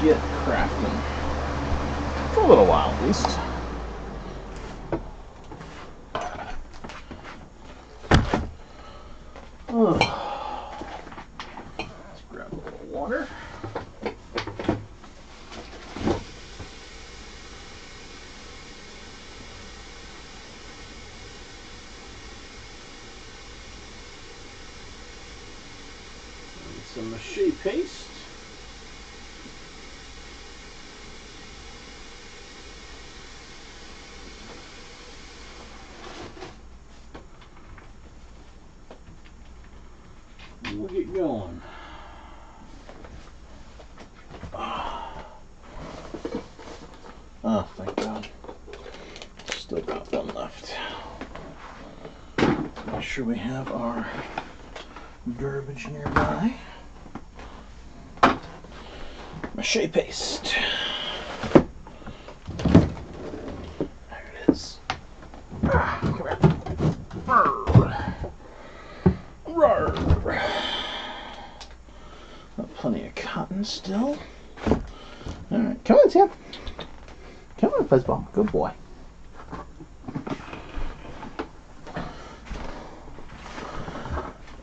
get crafting. For a little while, at least. Oh. Let's grab a little water. And some mache paste. We'll get going. Oh, thank God. Still got one left. Make sure we have our garbage nearby. Mache paste. There it is. Come here. Rawr. Got plenty of cotton still. Alright, come on, Sam. Come on, Fuzzball. Good boy.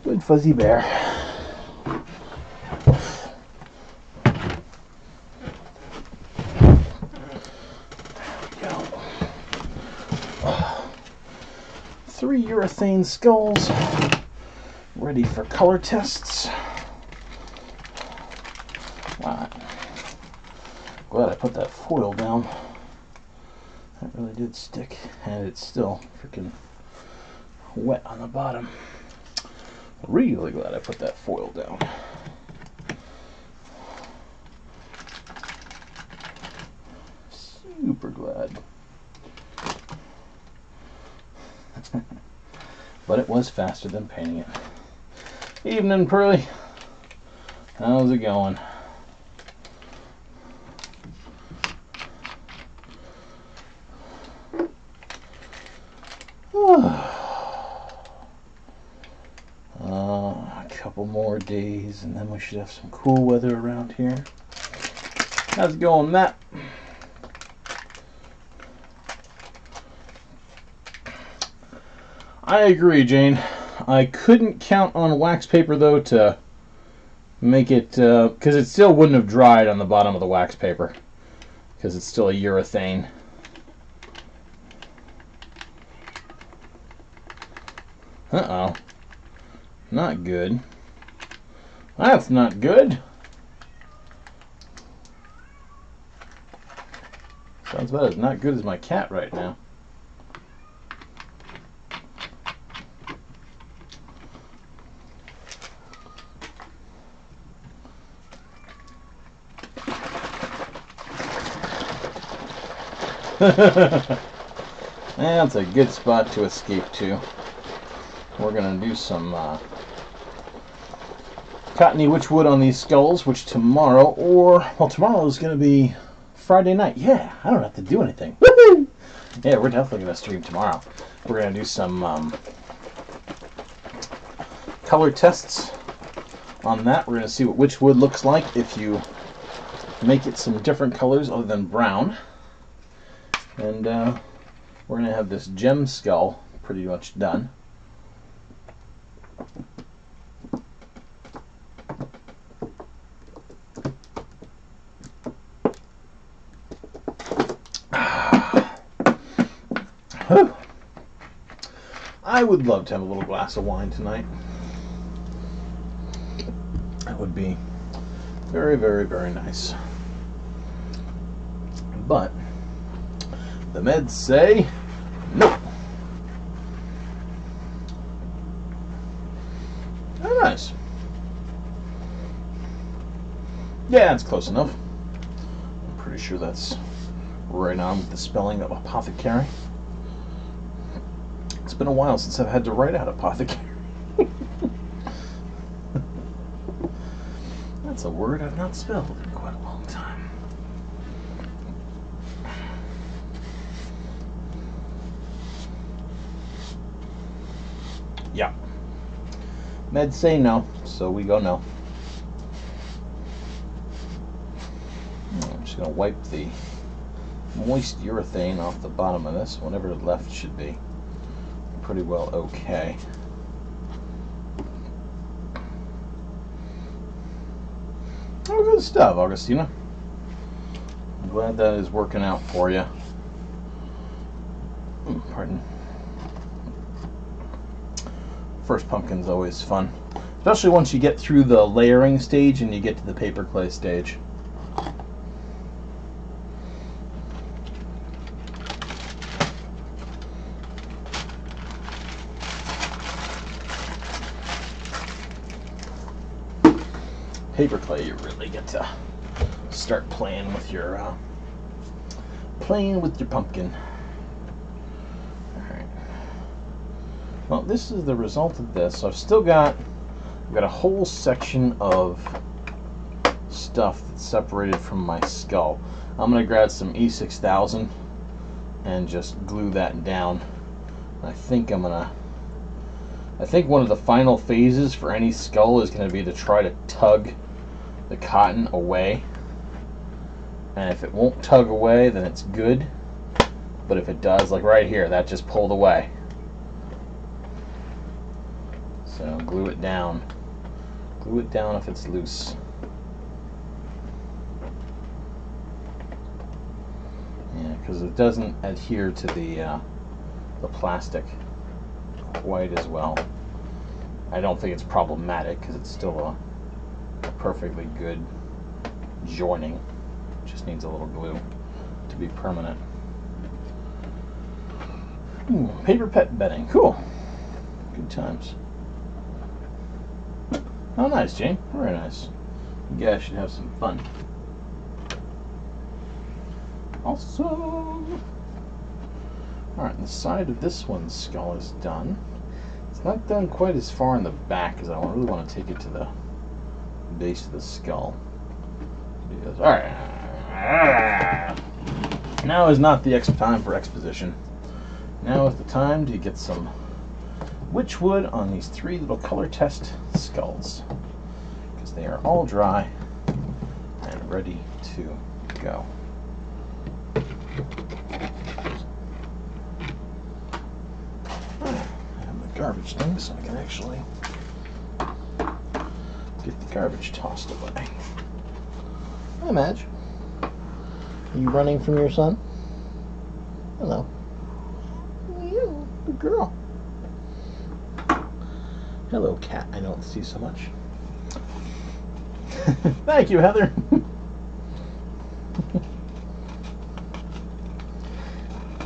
Good fuzzy bear. There we go. 3 urethane skulls ready for color tests. Wow. Glad I put that foil down. That really did stick, and it's still freaking wet on the bottom. Really glad I put that foil down. Super glad. But it was faster than painting it. Evening, Pearly. How's it going? A couple more days and then we should have some cool weather around here. How's it going, Matt? I agree, Jane. I couldn't count on wax paper though to make it, because it still wouldn't have dried on the bottom of the wax paper because it's still a urethane. Uh-oh. Not good. That's not good. Sounds about as not good as my cat right now. That's a good spot to escape to. We're going to do some cottony Wytchwood on these skulls, which tomorrow, well, tomorrow is going to be Friday night. Yeah, I don't have to do anything. Woohoo! Yeah, we're definitely going to stream tomorrow. We're going to do some color tests on that. We're going to see what Wytchwood looks like if you make it some different colors other than brown. And we're going to have this gem skull pretty much done. I would love to have a little glass of wine tonight. That would be very, very, very nice. But the meds say no. Very nice. Yeah, it's close enough. I'm pretty sure that's right on with the spelling of apothecary. It's been a while since I've had to write out apothecary. That's a word I've not spelled in quite a long time. Yeah. Meds say no, so we go no. just going to wipe the moist urethane off the bottom of this. Whatever left should be pretty well okay. Oh, good stuff, Augustina. I'm glad that is working out for you. Pardon. First pumpkin's always fun, especially once you get through the layering stage and you get to the paper clay stage. Paper clay, you really get to start playing with your pumpkin. All right. Well, this is the result of this. So I've got a whole section of stuff that's separated from my skull. I'm gonna grab some E6000 and just glue that down. I think one of the final phases for any skull is going to be to try to tug the cotton away. And if it won't tug away, then it's good. But if it does, like right here, that just pulled away. So glue it down. Glue it down if it's loose. Yeah, because it doesn't adhere to the plastic quite as well. I don't think it's problematic because it's still a perfectly good joining. It just needs a little glue to be permanent. Ooh, paper pet bedding. Cool. Good times. Oh, nice, Jane. Very nice. You guys should have some fun. Awesome. Alright, the side of this one's skull is done. It's not done quite as far in the back because I really want to take it to the base of the skull. Alright. Now is not the time for exposition. Now is the time to get some Wytchwood on these 3 little color test skulls because they are all dry and ready to go. Garbage thing so I can actually get the garbage tossed away. Hi, Madge. Are you running from your son? Hello. You, good girl. Hello, cat. I don't see so much. Thank you, Heather.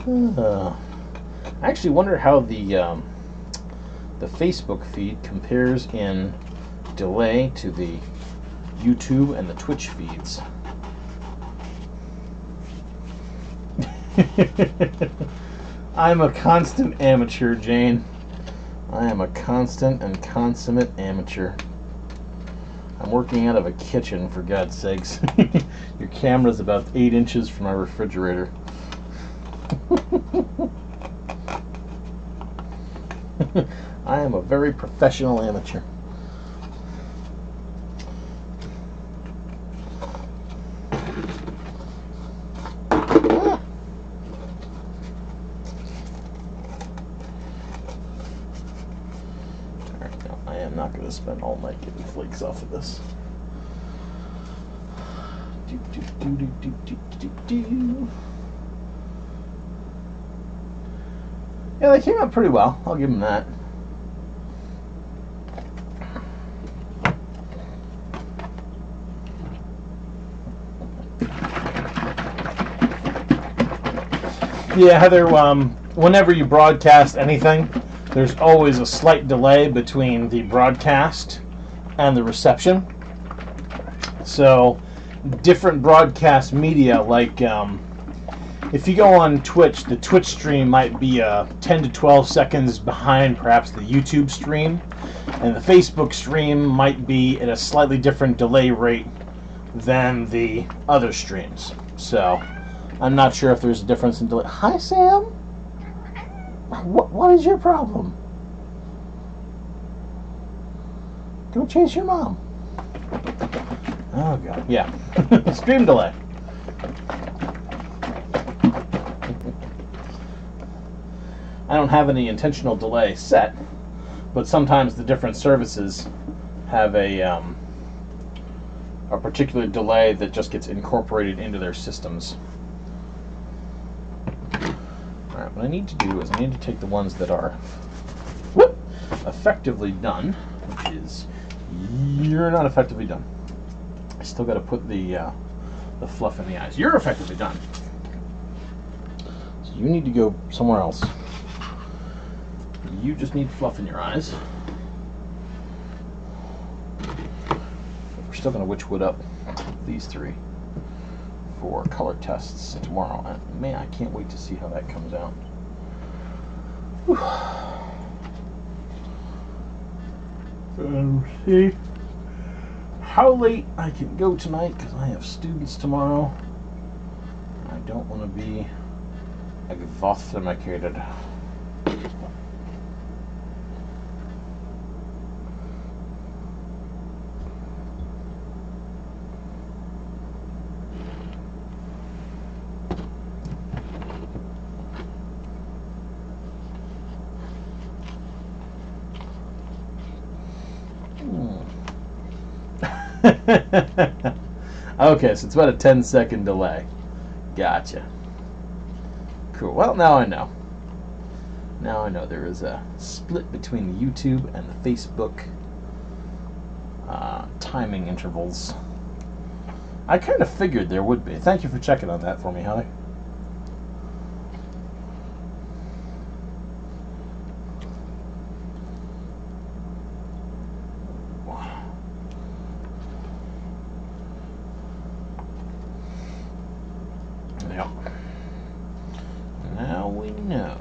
I actually wonder how the Facebook feed compares in delay to the YouTube and the Twitch feeds. I'm a constant amateur, Jane. I am a constant and consummate amateur. I'm working out of a kitchen, for God's sakes. Your camera's about 8 inches from my refrigerator. I am a very professional amateur. Alright, no, I am not going to spend all night getting flakes off of this. Yeah, they came out pretty well. I'll give them that. Yeah, Heather, whenever you broadcast anything, there's always a slight delay between the broadcast and the reception. So, different broadcast media, like if you go on Twitch, the Twitch stream might be 10 to 12 seconds behind perhaps the YouTube stream, and the Facebook stream might be at a slightly different delay rate than the other streams. So, I'm not sure if there's a difference in delay. Hi, Sam. What is your problem? Go chase your mom. Oh, God. Yeah. Stream delay. I don't have any intentional delay set, but sometimes the different services have a particular delay that just gets incorporated into their systems. Alright, what I need to do is I need to take the ones that are effectively done, which is, you're not effectively done. I still got to put the fluff in the eyes. You're effectively done. So you need to go somewhere else. You just need fluff in your eyes. We're still going to Wytchwood up these three for color tests tomorrow. And man, I can't wait to see how that comes out. Whew. See how late I can go tonight, because I have students tomorrow. I don't want to be exhausted. Okay, so it's about a 10-second delay. Gotcha. Cool. Well, now I know. Now I know there is a split between the YouTube and the Facebook timing intervals. I kind of figured there would be. Thank you for checking on that for me, Holly. Yep. Now we know.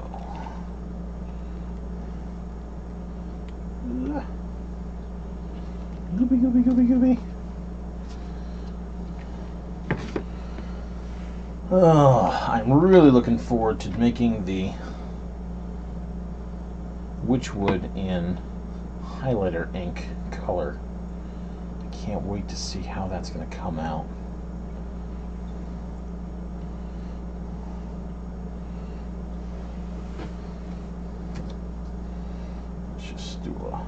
Gooby, gooby, gooby, gooby. Oh, I'm really looking forward to making the Wytchwood in highlighter ink color. I can't wait to see how that's going to come out. Let's just do a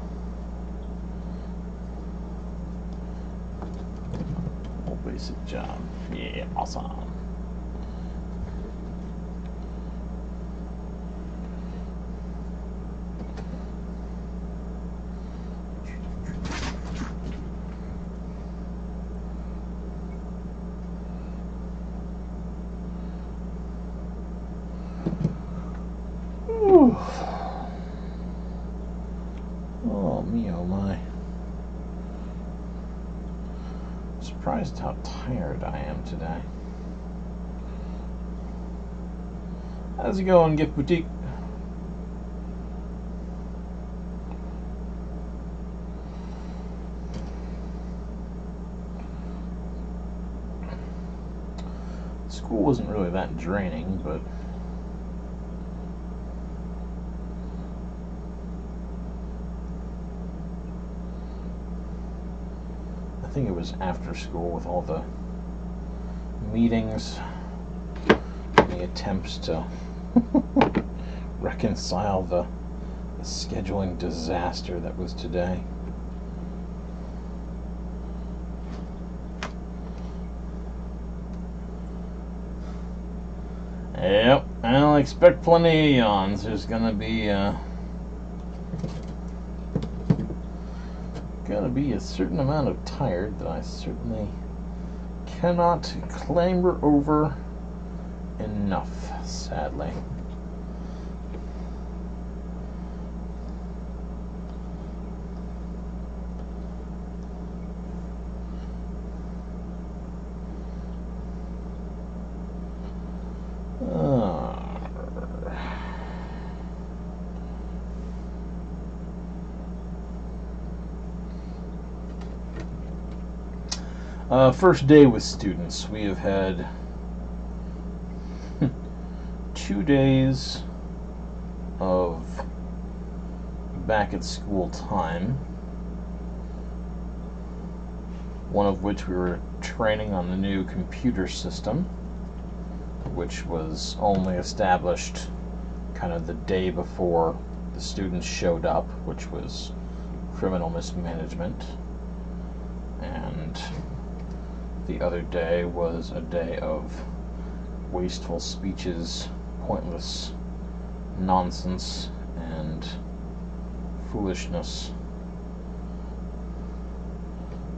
whole basic job. Yeah, awesome. Oh me, oh my. Surprised how tired I am today. How's it going, Gift Boutique? School wasn't really that draining, but I think it was after school with all the meetings and the attempts to reconcile the scheduling disaster that was today. Yep, I'll expect plenty of yawns. There's gonna be a certain amount of tired that I certainly cannot clamber over enough, sadly. First day with students. We have had 2 days of back at school time, one of which we were training on the new computer system. which was only established kind of the day before the students showed up, which was criminal mismanagement. And the other day was a day of wasteful speeches, pointless nonsense, and foolishness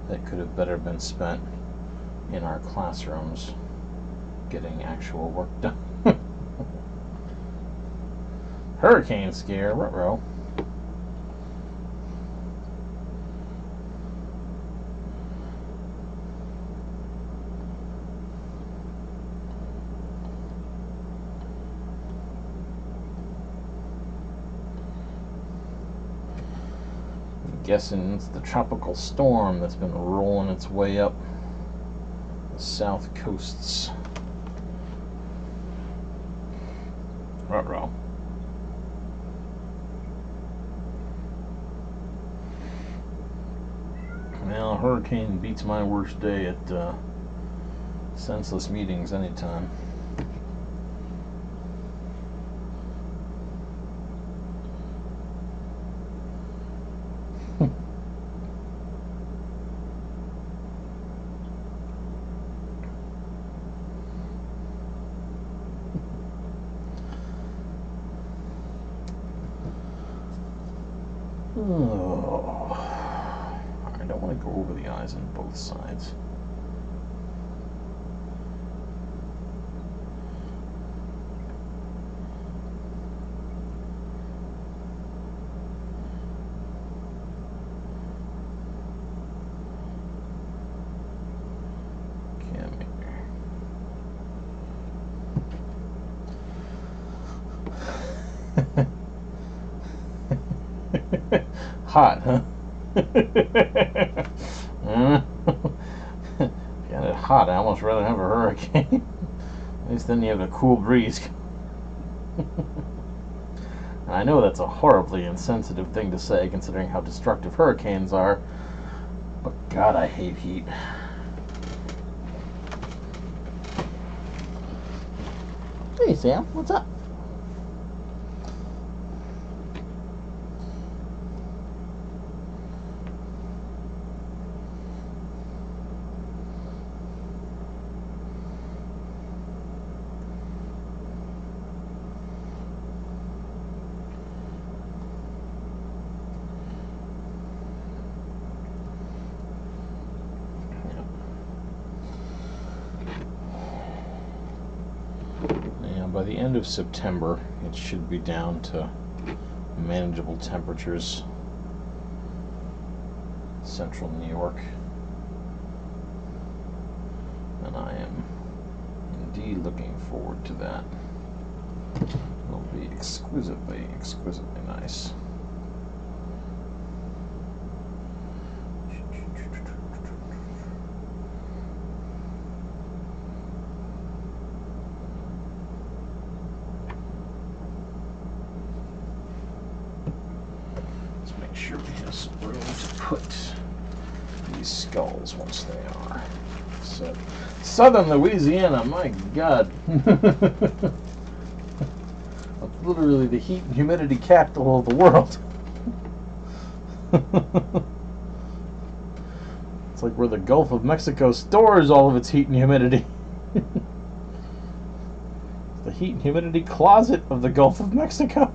that could have better been spent in our classrooms getting actual work done. Hurricane scare, ruh-roh. Guessing it's the tropical storm that's been rolling its way up the south coasts. Ruh-roh. Well, a hurricane beats my worst day at senseless meetings anytime. Oh, I don't want to go over the eyes on both sides. Hot, huh? Got it hot. I almost rather have a hurricane. At least then you have a cool breeze. And I know that's a horribly insensitive thing to say, considering how destructive hurricanes are. But God, I hate heat. Hey, Sam, what's up? By the end of September, it should be down to manageable temperatures. Central New York. And I am indeed looking forward to that. It'll be exquisitely, exquisitely nice. Sure we have some room to put these skulls once they are. So, southern Louisiana, my God. It's literally the heat and humidity capital of the world. It's like where the Gulf of Mexico stores all of its heat and humidity. The heat and humidity closet of the Gulf of Mexico.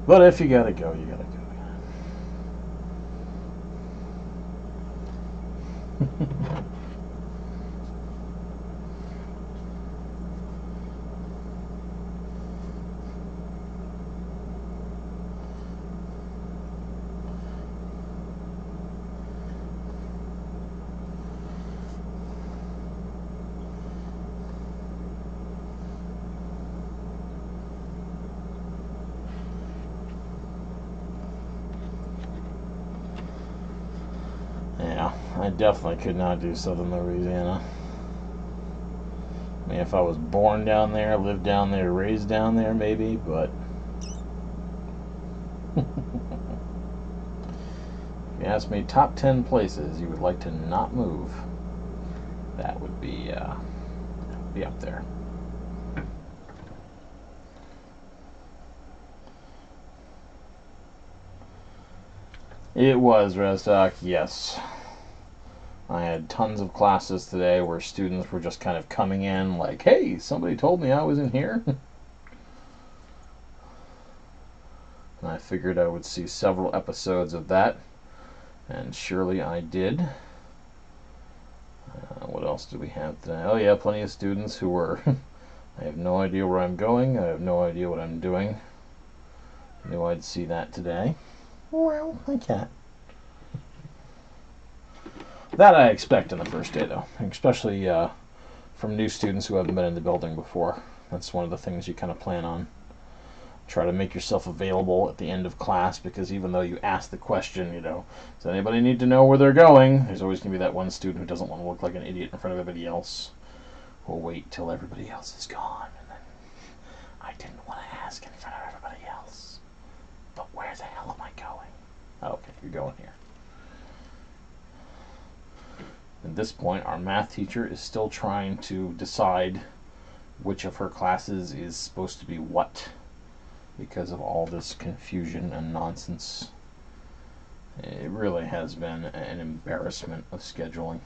But if you gotta go, you gotta go. Yeah, I definitely could not do southern Louisiana. I mean, if I was born down there, lived down there, raised down there, maybe, but... asked me top 10 places you would like to not move, that would be up there. It was, Rezdoc, yes. I had tons of classes today where students were just kind of coming in like, hey, somebody told me I was in here. And I figured I would see several episodes of that, and surely I did. What else do we have today? Oh yeah, plenty of students who were, I have no idea where I'm going, I have no idea what I'm doing. I knew I'd see that today. Well, I can't. That I expect in the first day, though, especially from new students who haven't been in the building before. That's one of the things you kind of plan on. Try to make yourself available at the end of class, because even though you ask the question, you know, does anybody need to know where they're going? There's always going to be that one student who doesn't want to look like an idiot in front of everybody else. Who'll wait till everybody else is gone, and then, I didn't want to ask in front of everybody else. But where the hell am I going? Oh, okay, you're going here. At this point, our math teacher is still trying to decide which of her classes is supposed to be what, because of all this confusion and nonsense. It really has been an embarrassment of scheduling.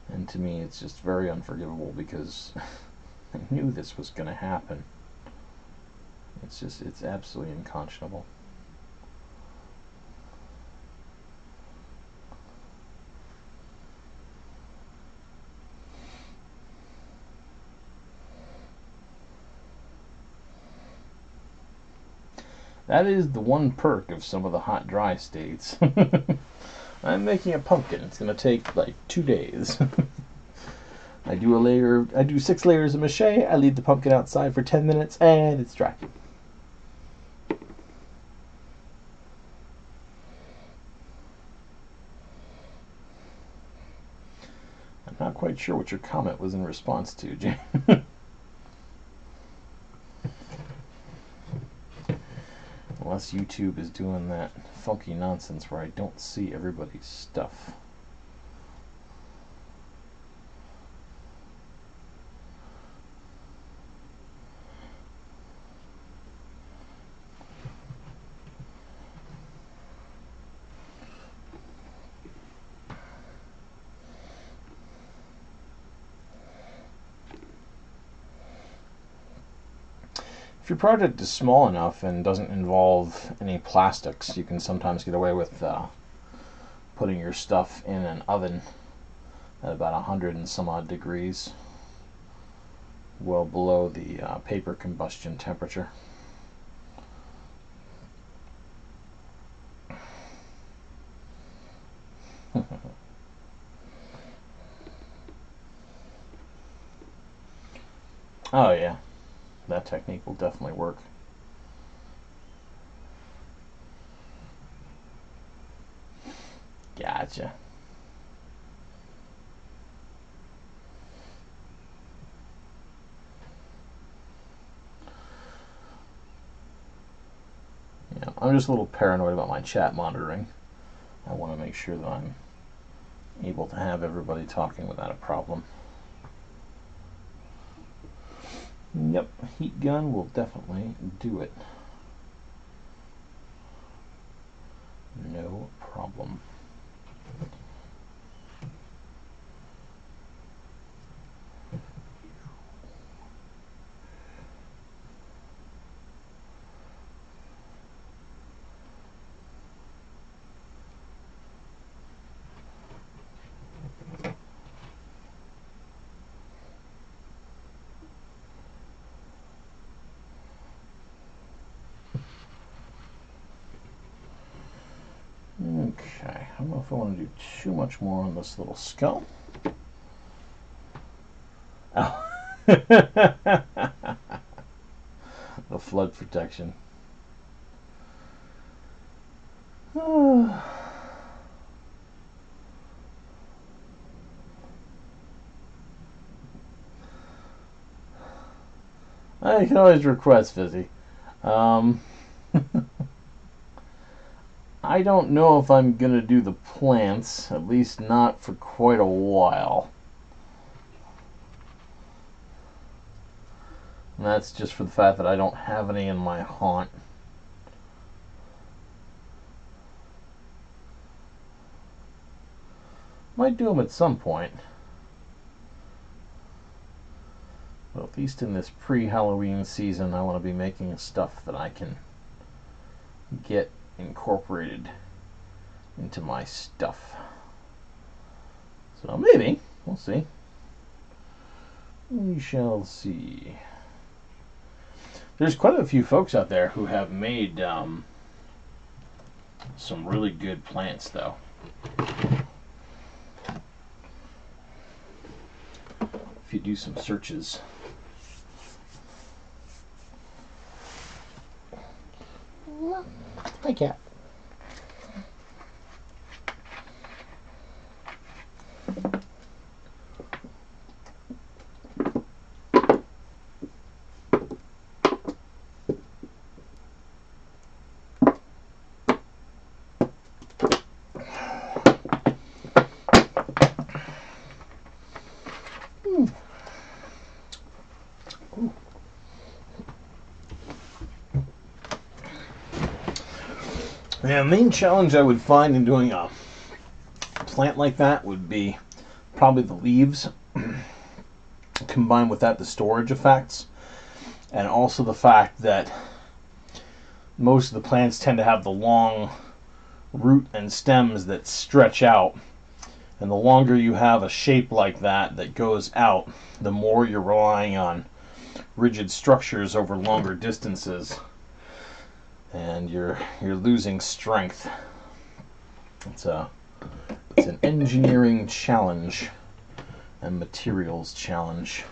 And to me, it's just very unforgivable, because I knew this was going to happen. It's absolutely unconscionable. That is the one perk of some of the hot, dry states. I'm making a pumpkin. It's going to take like 2 days. I do 6 layers of mache, I leave the pumpkin outside for 10 minutes, and it's dry. I'm not quite sure what your comment was in response to, Jane. Unless YouTube is doing that funky nonsense where I don't see everybody's stuff. If your project is small enough and doesn't involve any plastics, you can sometimes get away with putting your stuff in an oven at about 100 and some odd degrees, well below the paper combustion temperature. Oh yeah, that technique will definitely work. Gotcha. Yeah, I'm just a little paranoid about my chat monitoring. I want to make sure that I'm able to have everybody talking without a problem. Yep, heat gun will definitely do it. No problem. Okay, I don't know if I want to do too much more on this little skull. Oh. The flood protection. I I can always request Fizzy. I don't know if I'm going to do the plants, at least not for quite a while. And that's just for the fact that I don't have any in my haunt. Might do them at some point. But at least in this pre-Halloween season, I want to be making stuff that I can get incorporated into my stuff. So maybe, we'll see. We shall see. There's quite a few folks out there who have made some really good plants, though. If you do some searches. Hi, cat. The main challenge I would find in doing a plant like that would be probably the leaves, combined with that the storage effects, and also the fact that most of the plants tend to have the long root and stems that stretch out, and the longer you have a shape like that that goes out, the more you're relying on rigid structures over longer distances, and you're losing strength. It's an engineering challenge and materials challenge.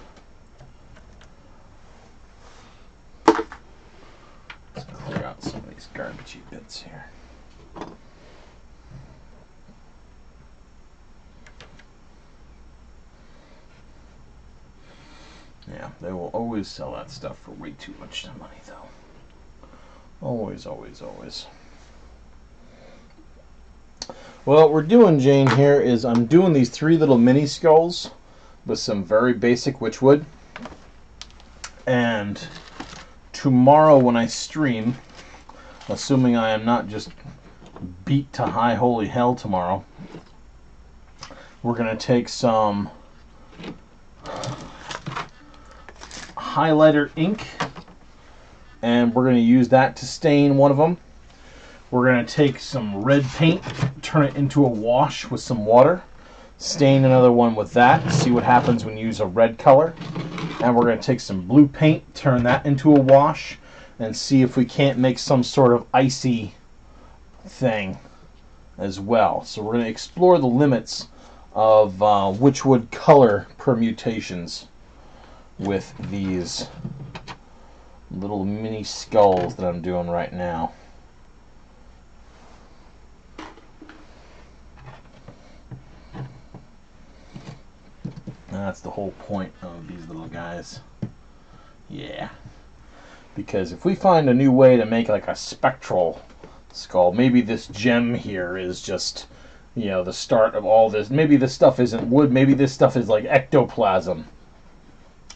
Let's clear out some of these garbagey bits here. Yeah, they will always sell that stuff for way too much money, though. Always, always, always. Well, what we're doing, Jane, here is I'm doing these 3 little mini skulls with some very basic Wytchwood. And tomorrow when I stream, assuming I am not just beat to high holy hell tomorrow, we're going to take some highlighter ink, and we're going to use that to stain one of them. We're going to take some red paint, turn it into a wash with some water, stain another one with that, see what happens when you use a red color. And we're going to take some blue paint, turn that into a wash, and see if we can't make some sort of icy thing as well. So we're going to explore the limits of Wytchwood color permutations with these little mini skulls that I'm doing right now. That's the whole point of these little guys. Yeah. Because if we find a new way to make like a spectral skull, maybe this gem here is just, you know, the start of all this. Maybe this stuff isn't wood. Maybe this stuff is like ectoplasm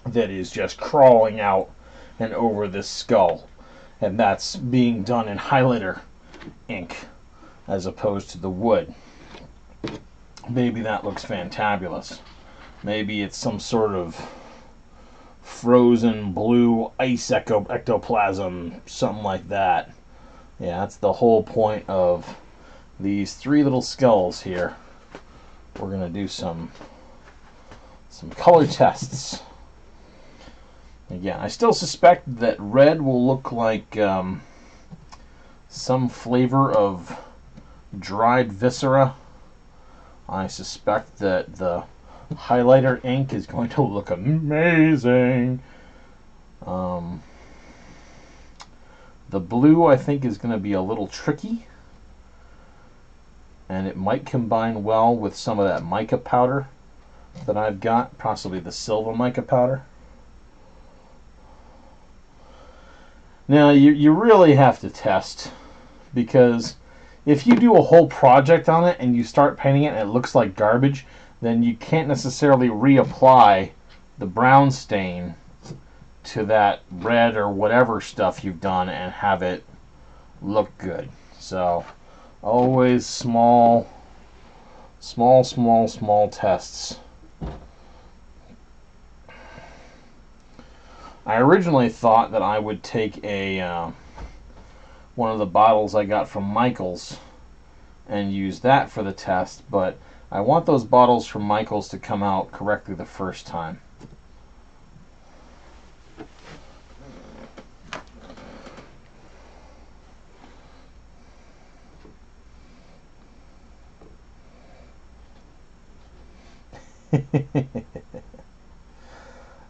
that is just crawling out and over this skull. And that's being done in highlighter ink as opposed to the wood. Maybe that looks fantabulous. Maybe it's some sort of frozen blue ice ectoplasm, something like that. Yeah, that's the whole point of these 3 little skulls here. We're going to do some color tests. Again, I still suspect that red will look like some flavor of dried viscera. I suspect that the highlighter ink is going to look amazing. The blue, I think, is going to be a little tricky, and it might combine well with some of that mica powder that I've got, possibly the silver mica powder. Now, you really have to test, because if you do a whole project on it and you start painting it and it looks like garbage, then you can't necessarily reapply the brown stain to that red or whatever stuff you've done and have it look good. So always small tests. I originally thought that I would take a one of the bottles I got from Michael's and use that for the test, but I want those bottles from Michael's to come out correctly the first time.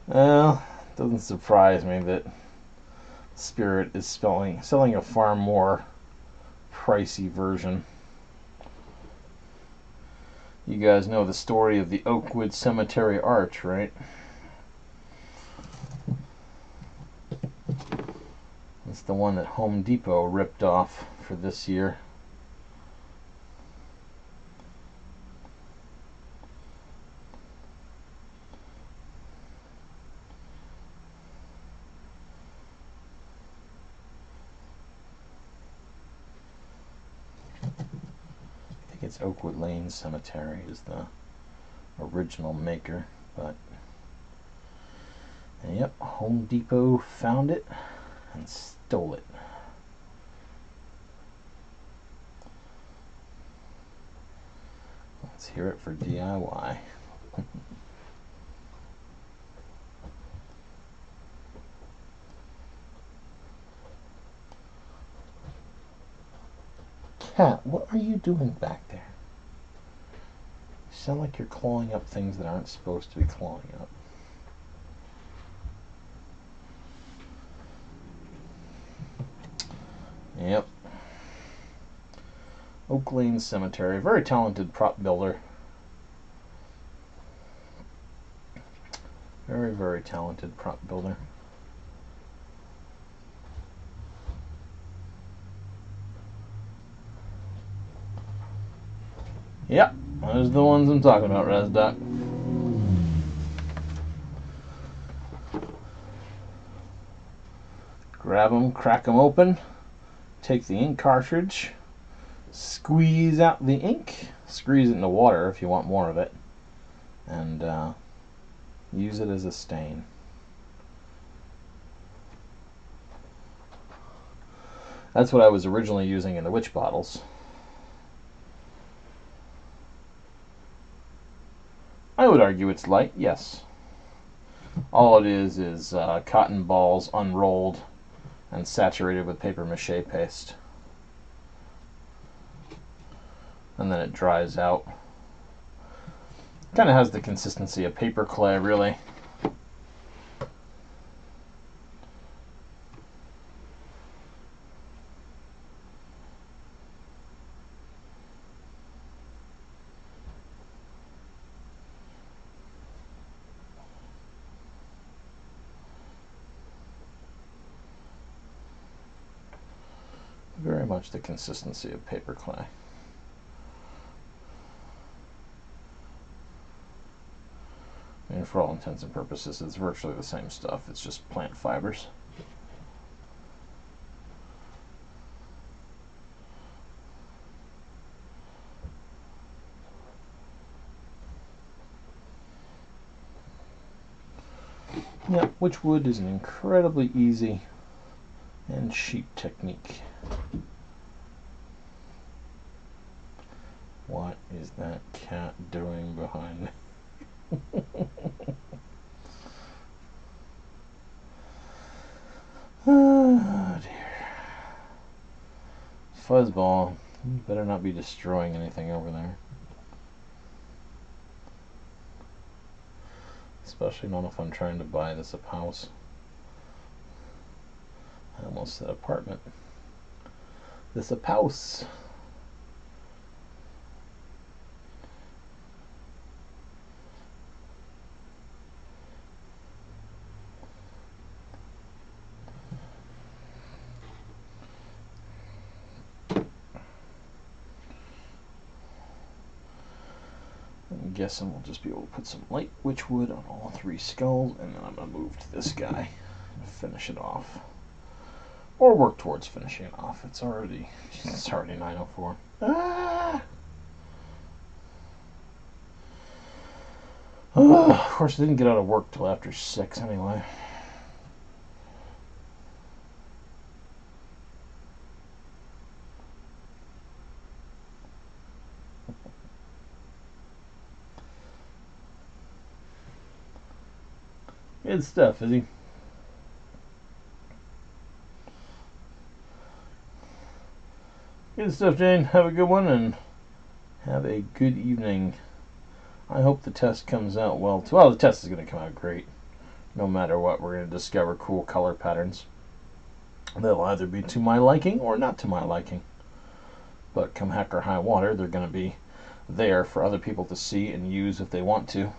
Well, it doesn't surprise me that Spirit is selling a far more pricey version. You guys know the story of the Oakwood Cemetery arch, right? It's the one that Home Depot ripped off for this year. I think it's Oakwood Lane Cemetery is the original maker, but yep, Home Depot found it and stole it. Let's hear it for DIY. Cat, what are you doing back there? You sound like you're clawing up things that aren't supposed to be clawing up. Yep. Oak Lane Cemetery. Very talented prop builder. Very, very talented prop builder. Yep, those are the ones I'm talking about, ResDoc. Grab them, crack them open, take the ink cartridge, squeeze out the ink, squeeze it into water if you want more of it, and use it as a stain. That's what I was originally using in the witch bottles. I would argue it's light, yes. All it is cotton balls unrolled and saturated with paper mache paste. And then it dries out. Kind of has the consistency of paper clay, really. Very much the consistency of paper clay. And for all intents and purposes, it's virtually the same stuff. It's just plant fibers. Yeah, Wytchwood is an incredibly easy and cheap technique. What is that cat doing behind? Oh dear. Fuzzball, you better not be destroying anything over there. Especially not if I'm trying to buy this a house. I almost said apartment. This a house. guessing we'll just be able to put some light Wytchwood on all 3 skulls, and then I'm going to move to this guy and finish it off. Or work towards finishing it off. It's already 9:04. Ah! Of course, I didn't get out of work till after 6 anyway. Good stuff, Izzy. Good stuff, Jane. Have a good one and have a good evening. I hope the test comes out well. Well, the test is going to come out great. No matter what, we're going to discover cool color patterns. They'll either be to my liking or not to my liking. But come heck or high water, they're going to be there for other people to see and use if they want to.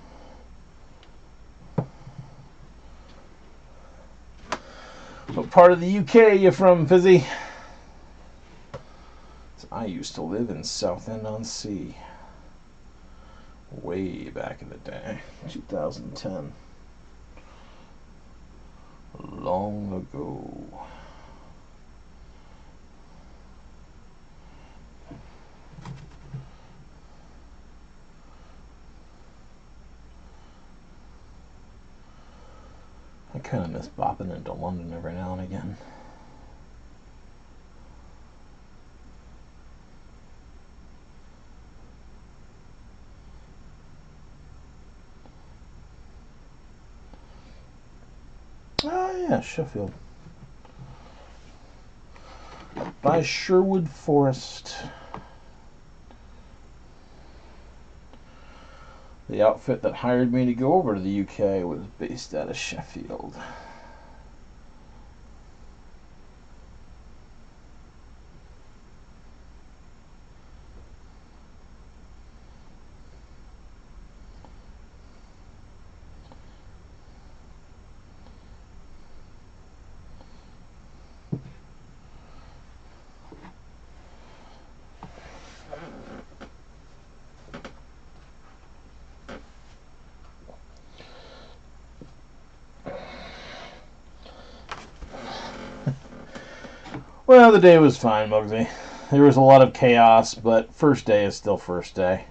What part of the UK are you from, Fizzy? I used to live in Southend-on-Sea. Way back in the day. 2010. Long ago. I kind of miss bopping into London every now and again. Oh yeah, Sheffield. By Sherwood Forest. The outfit that hired me to go over to the UK was based out of Sheffield. Well, the day was fine, Muggsy. There was a lot of chaos, but first day is still first day.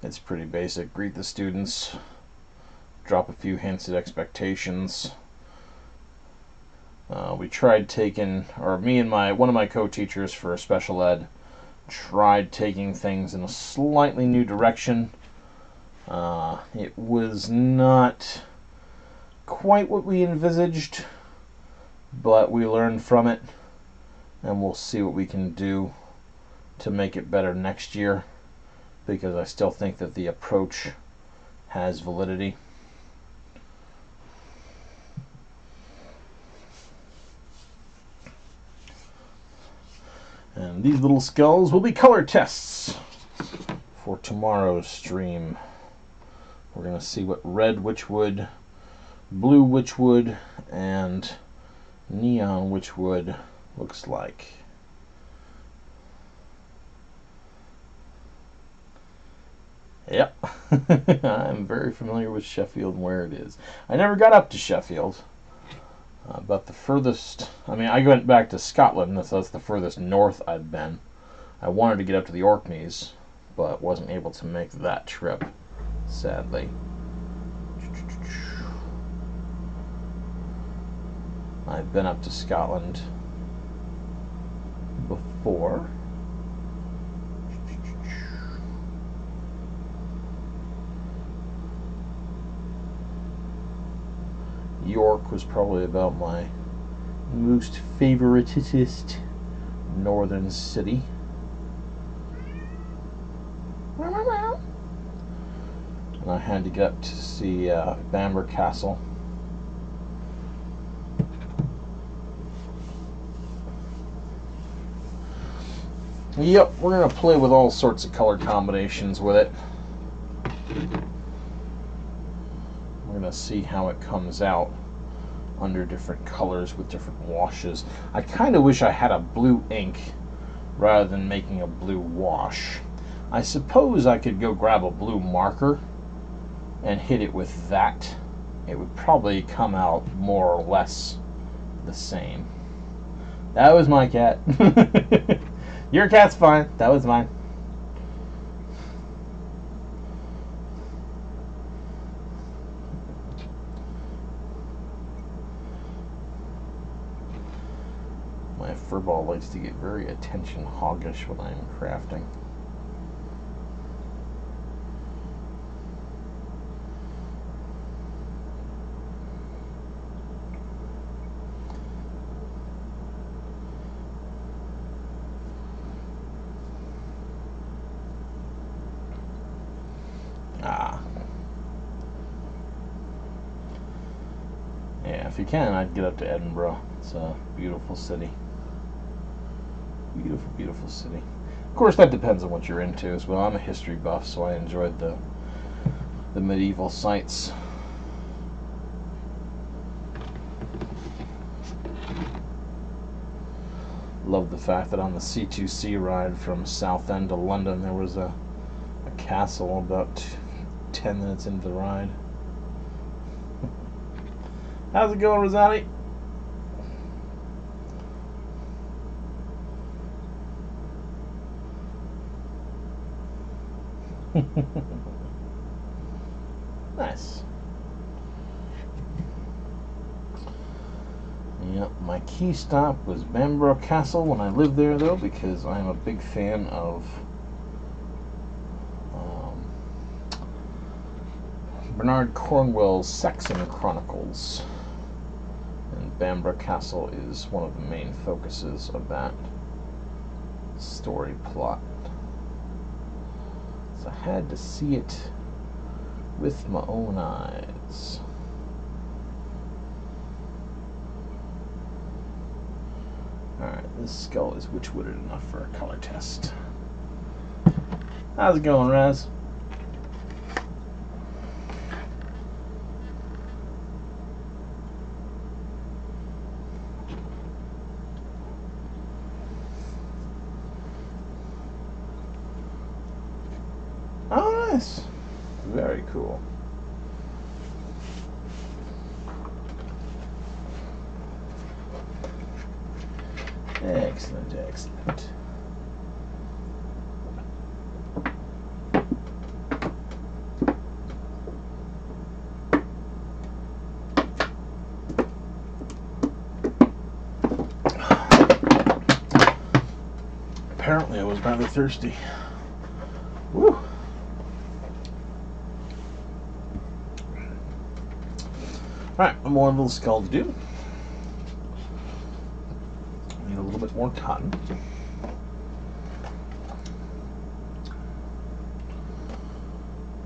It's pretty basic. Greet the students, drop a few hints at expectations. We tried taking, or me and one of my co-teachers for special ed tried taking things in a slightly new direction. It was not quite what we envisaged, but we learned from it. And we'll see what we can do to make it better next year, because I still think that the approach has validity. And these little skulls will be color tests for tomorrow's stream. We're going to see what red Wytchwood, blue Wytchwood, and neon Wytchwood looks like. Yep. I'm very familiar with Sheffield and where it is. I never got up to Sheffield. But the furthest, I went back to Scotland. That's the furthest north I've been. I wanted to get up to the Orkneys, but wasn't able to make that trip, sadly. I've been up to Scotland before. York was probably about my most favoritist northern city. And I had to get up to see Bamber Castle. Yep, we're going to play with all sorts of color combinations with it. We're going to see how it comes out under different colors with different washes. I kind of wish I had a blue ink rather than making a blue wash. I suppose I could go grab a blue marker and hit it with that. It would probably come out more or less the same. That was my cat. Your cat's fine. That was mine. My furball likes to get very attention hoggish when I'm crafting. Yeah, if you can, I'd get up to Edinburgh. It's a beautiful city. Beautiful, beautiful city. Of course, that depends on what you're into as well. I'm a history buff, so I enjoyed the medieval sites. Love the fact that on the C2C ride from Southend to London, there was a castle about 10 minutes into the ride. How's it going, Rosati? Nice. Yep, my key stop was Bamborough Castle when I lived there, though, because I'm a big fan of Bernard Cornwell's Saxon Chronicles. And Bamborough Castle is one of the main focuses of that story plot. So I had to see it with my own eyes. Alright, this skull is Wytchwooded enough for a color test. How's it going, Raz? Oh, nice. Very cool. Excellent, excellent. Apparently I was rather thirsty. Woo! Alright, one more little skull to do. Need a little bit more cotton.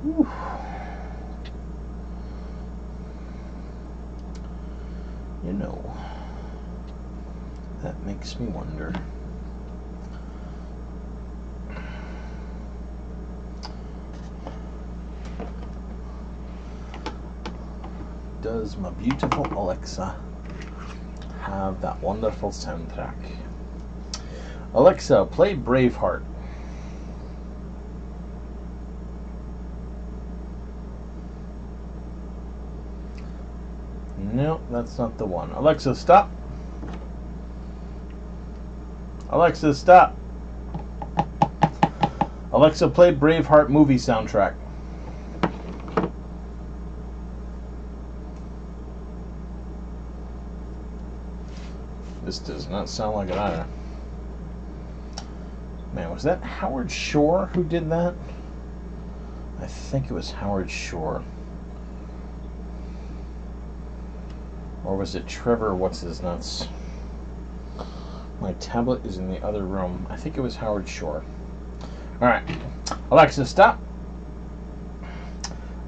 Whew. You know, that makes me wonder. Does my beautiful Alexa have that wonderful soundtrack? Alexa, play Braveheart. No, that's not the one. Alexa, stop. Alexa, stop. Alexa, play Braveheart movie soundtrack. This does not sound like it either. Man, was that Howard Shore who did that? I think it was Howard Shore. Or was it Trevor What's-His-Nuts? My tablet is in the other room. I think it was Howard Shore. Alright. Alexa, stop.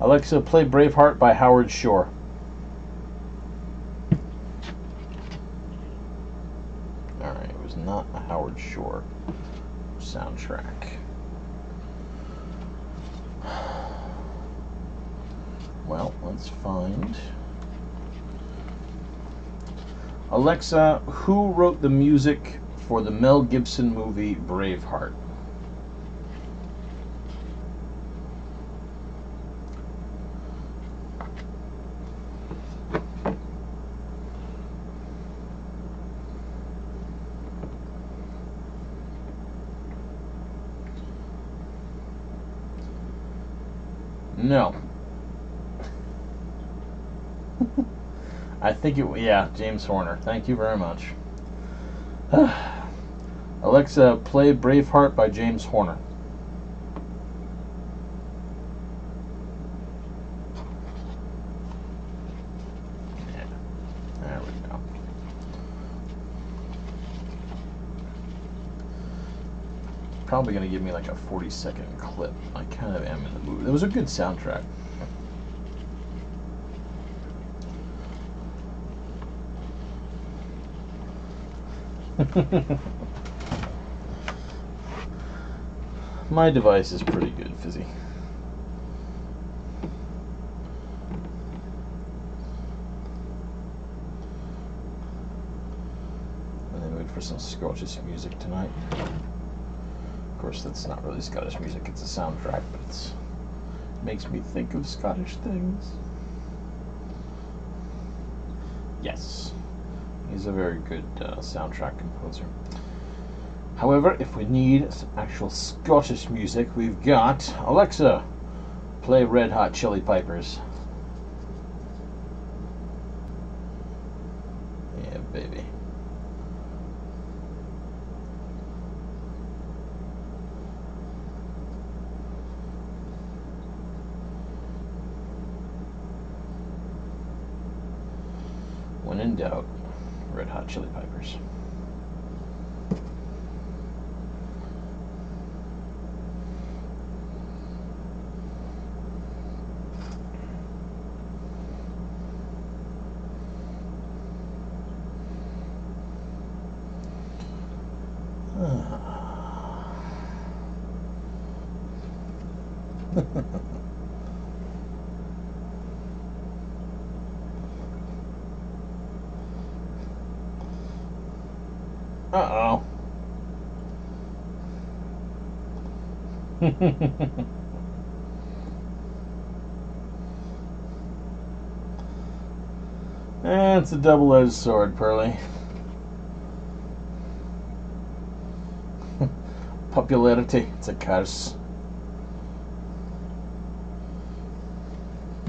Alexa, play Braveheart by Howard Shore. Alright, it was not a Howard Shore soundtrack. Well, let's find... Alexa, who wrote the music for the Mel Gibson movie Braveheart? No. I think it, yeah, James Horner. Thank you very much. Alexa, play Braveheart by James Horner. Yeah, there we go. Probably going to give me like a 40-second clip. I kind of am in the mood. It was a good soundtrack. My device is pretty good, Fizzy. And then wait for some Scottish music tonight. Of course, that's not really Scottish music, it's a soundtrack, but it makes me think of Scottish things. Yes, he's a very good soundtrack composer. However, if we need some actual Scottish music, we've got Alexa, play Red Hot Chili Peppers. Yeah, baby. When in doubt, Red Hot Chili Peppers. Uh-oh. It's a double-edged sword, Pearly. Popularity, it's a curse.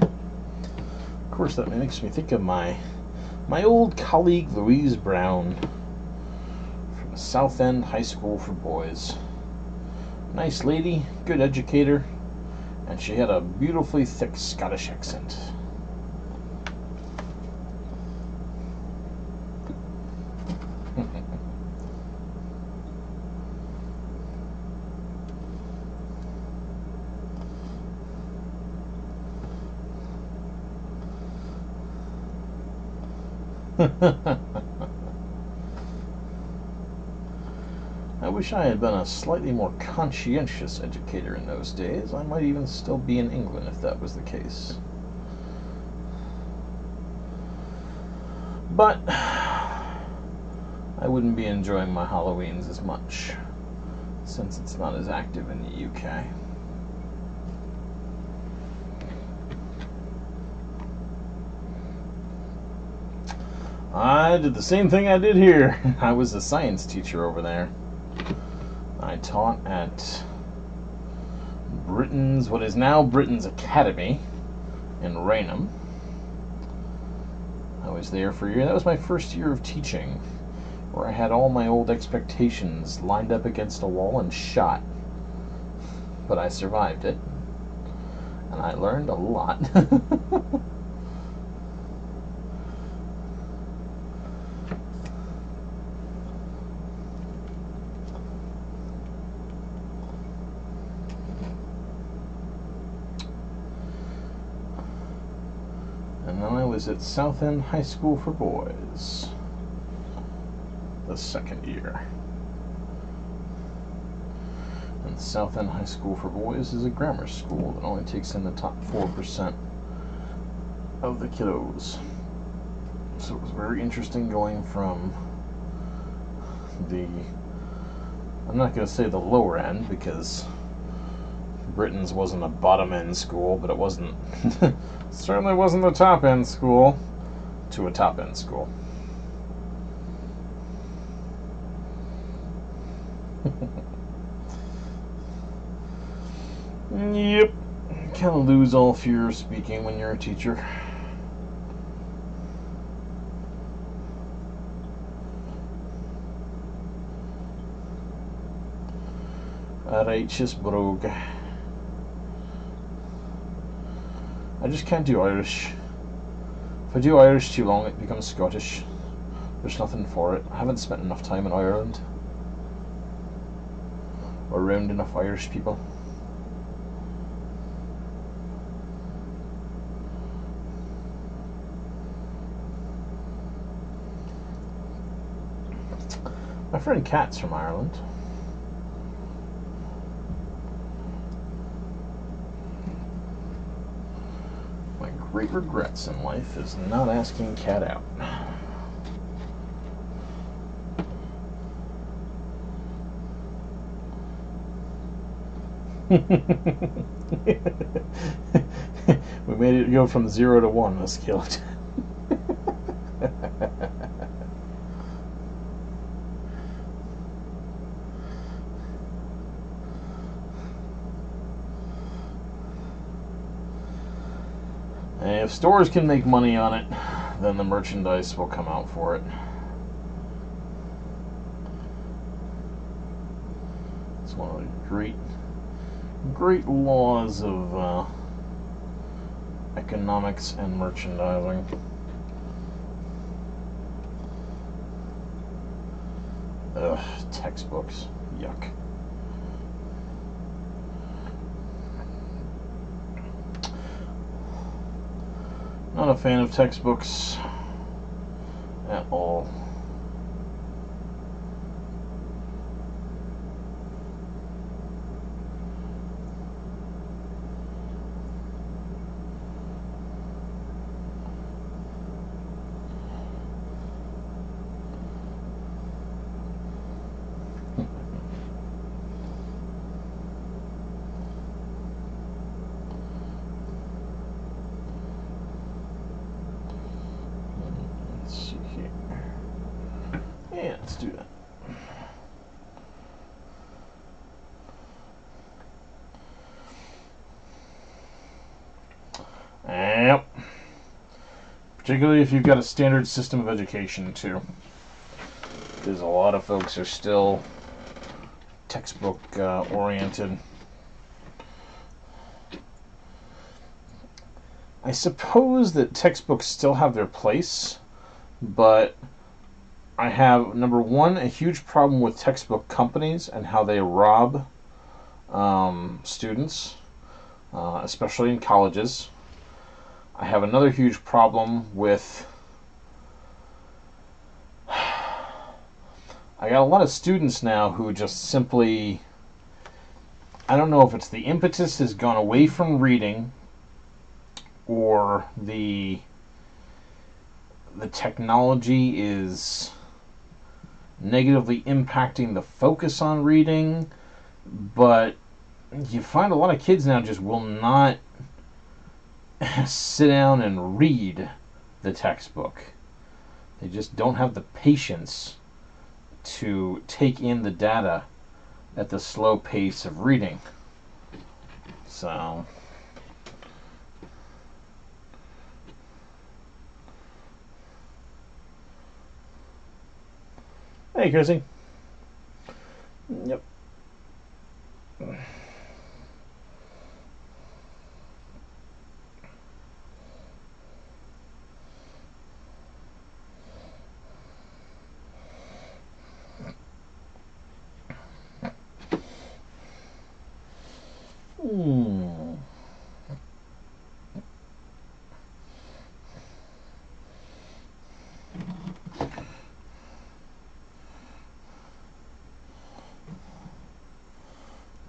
Of course, that makes me think of my old colleague Louise Brown from South End High School for Boys. Nice lady, good educator, and she had a beautifully thick Scottish accent. I wish I had been a slightly more conscientious educator in those days. I might even still be in England if that was the case. But I wouldn't be enjoying my Halloweens as much since it's not as active in the UK. I did the same thing I did here. I was a science teacher over there. I taught at Britain's, what is now Britain's Academy in Raynham. I was there for a year. That was my first year of teaching, where I had all my old expectations lined up against a wall and shot. But I survived it, and I learned a lot. And then I was at South End High School for Boys the second year. And South End High School for Boys is a grammar school that only takes in the top 4% of the kiddos. So it was very interesting going from the, I'm not going to say the lower end because Britain's wasn't a bottom end school, but it wasn't certainly wasn't a top end school, to a top end school. Yep, kind of lose all fear of speaking when you're a teacher. A righteous brogue. I just can't do Irish. If I do Irish too long, it becomes Scottish. There's nothing for it. I haven't spent enough time in Ireland or around enough Irish people. My friend Kat's from Ireland. My great regrets in life is not asking Kat out. We made it go from 0 to 1, the skeleton. If stores can make money on it, then the merchandise will come out for it. It's one of the great laws of economics and merchandising. Ugh, textbooks. Yuck. Not a fan of textbooks at all. Yeah, let's do that. Yep. Particularly if you've got a standard system of education, too. Because a lot of folks are still textbook oriented. I suppose that textbooks still have their place, but I have, number one, a huge problem with textbook companies and how they rob students, especially in colleges. I have another huge problem with, I got a lot of students now who just simply, I don't know if it's the impetus has gone away from reading or the technology is negatively impacting the focus on reading, but you find a lot of kids now just will not sit down and read the textbook. They just don't have the patience to take in the data at the slow pace of reading. So hey, Chrissy. Yep.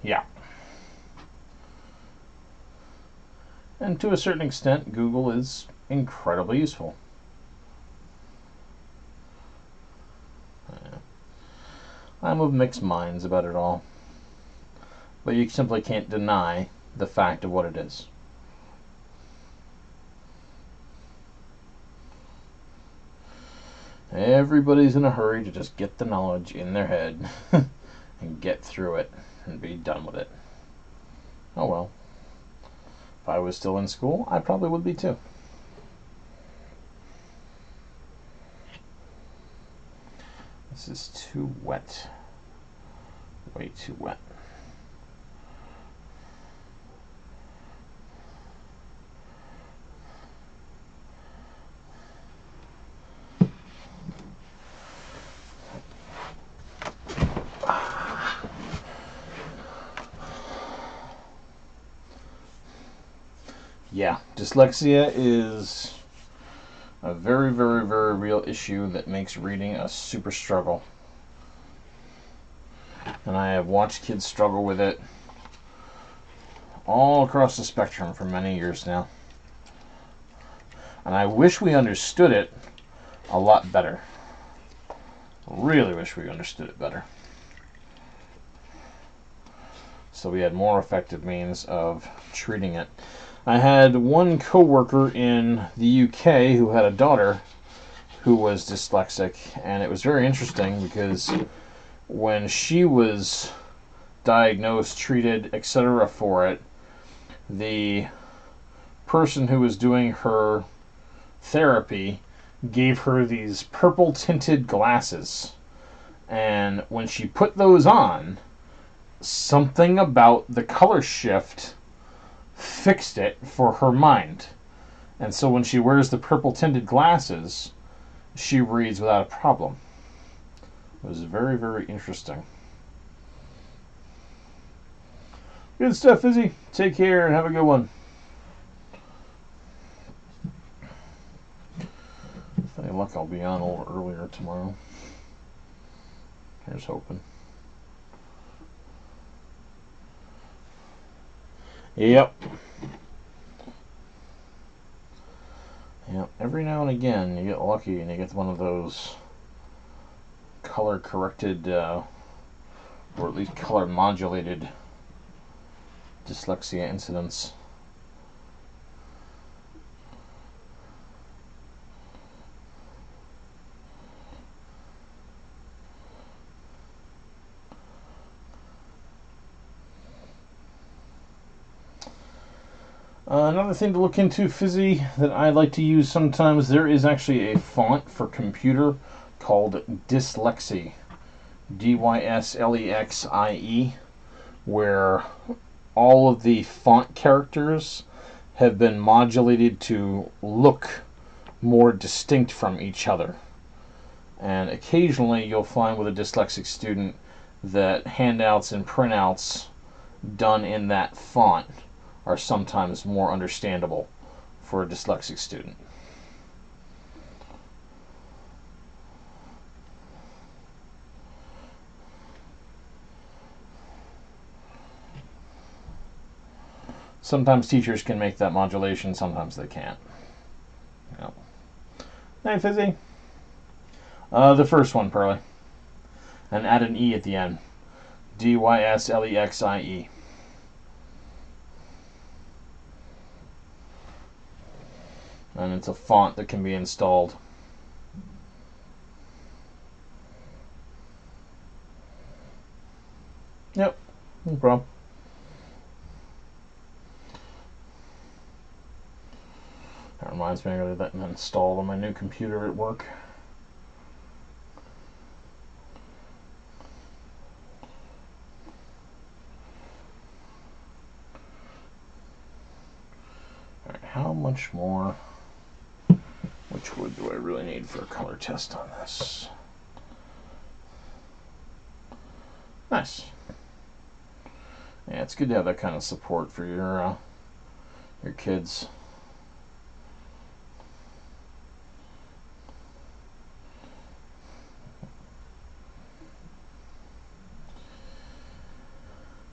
Yeah. And to a certain extent, Google is incredibly useful. I'm of mixed minds about it all. But you simply can't deny the fact of what it is. Everybody's in a hurry to just get the knowledge in their head and get through it and be done with it. Oh well. If I was still in school, I probably would be too. This is too wet. Way too wet. Yeah, dyslexia is a very, very, very real issue that makes reading a super struggle. And I have watched kids struggle with it all across the spectrum for many years now. And I wish we understood it a lot better. Really wish we understood it better. So we had more effective means of treating it. I had one coworker in the UK who had a daughter who was dyslexic, and it was very interesting because when she was diagnosed, treated, etc. for it, the person who was doing her therapy gave her these purple tinted glasses, and when she put those on, something about the color shift fixed it for her mind. And so when she wears the purple tinted glasses, she reads without a problem. It was very, very interesting. Good stuff, Izzy. Take care and have a good one. With any luck, I'll be on a little earlier tomorrow. Here's hoping. Yep. Yep. Every now and again, you get lucky and you get one of those color-corrected, or at least color-modulated dyslexia incidents. Another thing to look into, Fizzy, that I like to use sometimes, there is actually a font for computer called Dyslexie, Dyslexie, where all of the font characters have been modulated to look more distinct from each other. And occasionally you'll find with a dyslexic student that handouts and printouts done in that font are sometimes more understandable for a dyslexic student. Sometimes teachers can make that modulation, sometimes they can't. Yep. Hey, Fizzy. The first one, Pearly. And add an E at the end. Dyslexie. And it's a font that can be installed. Yep, no problem. That reminds me, I gotta get that installed on my new computer at work. Alright, how much more Wytchwood do I really need for a color test on this? Nice. Yeah, it's good to have that kind of support for your kids.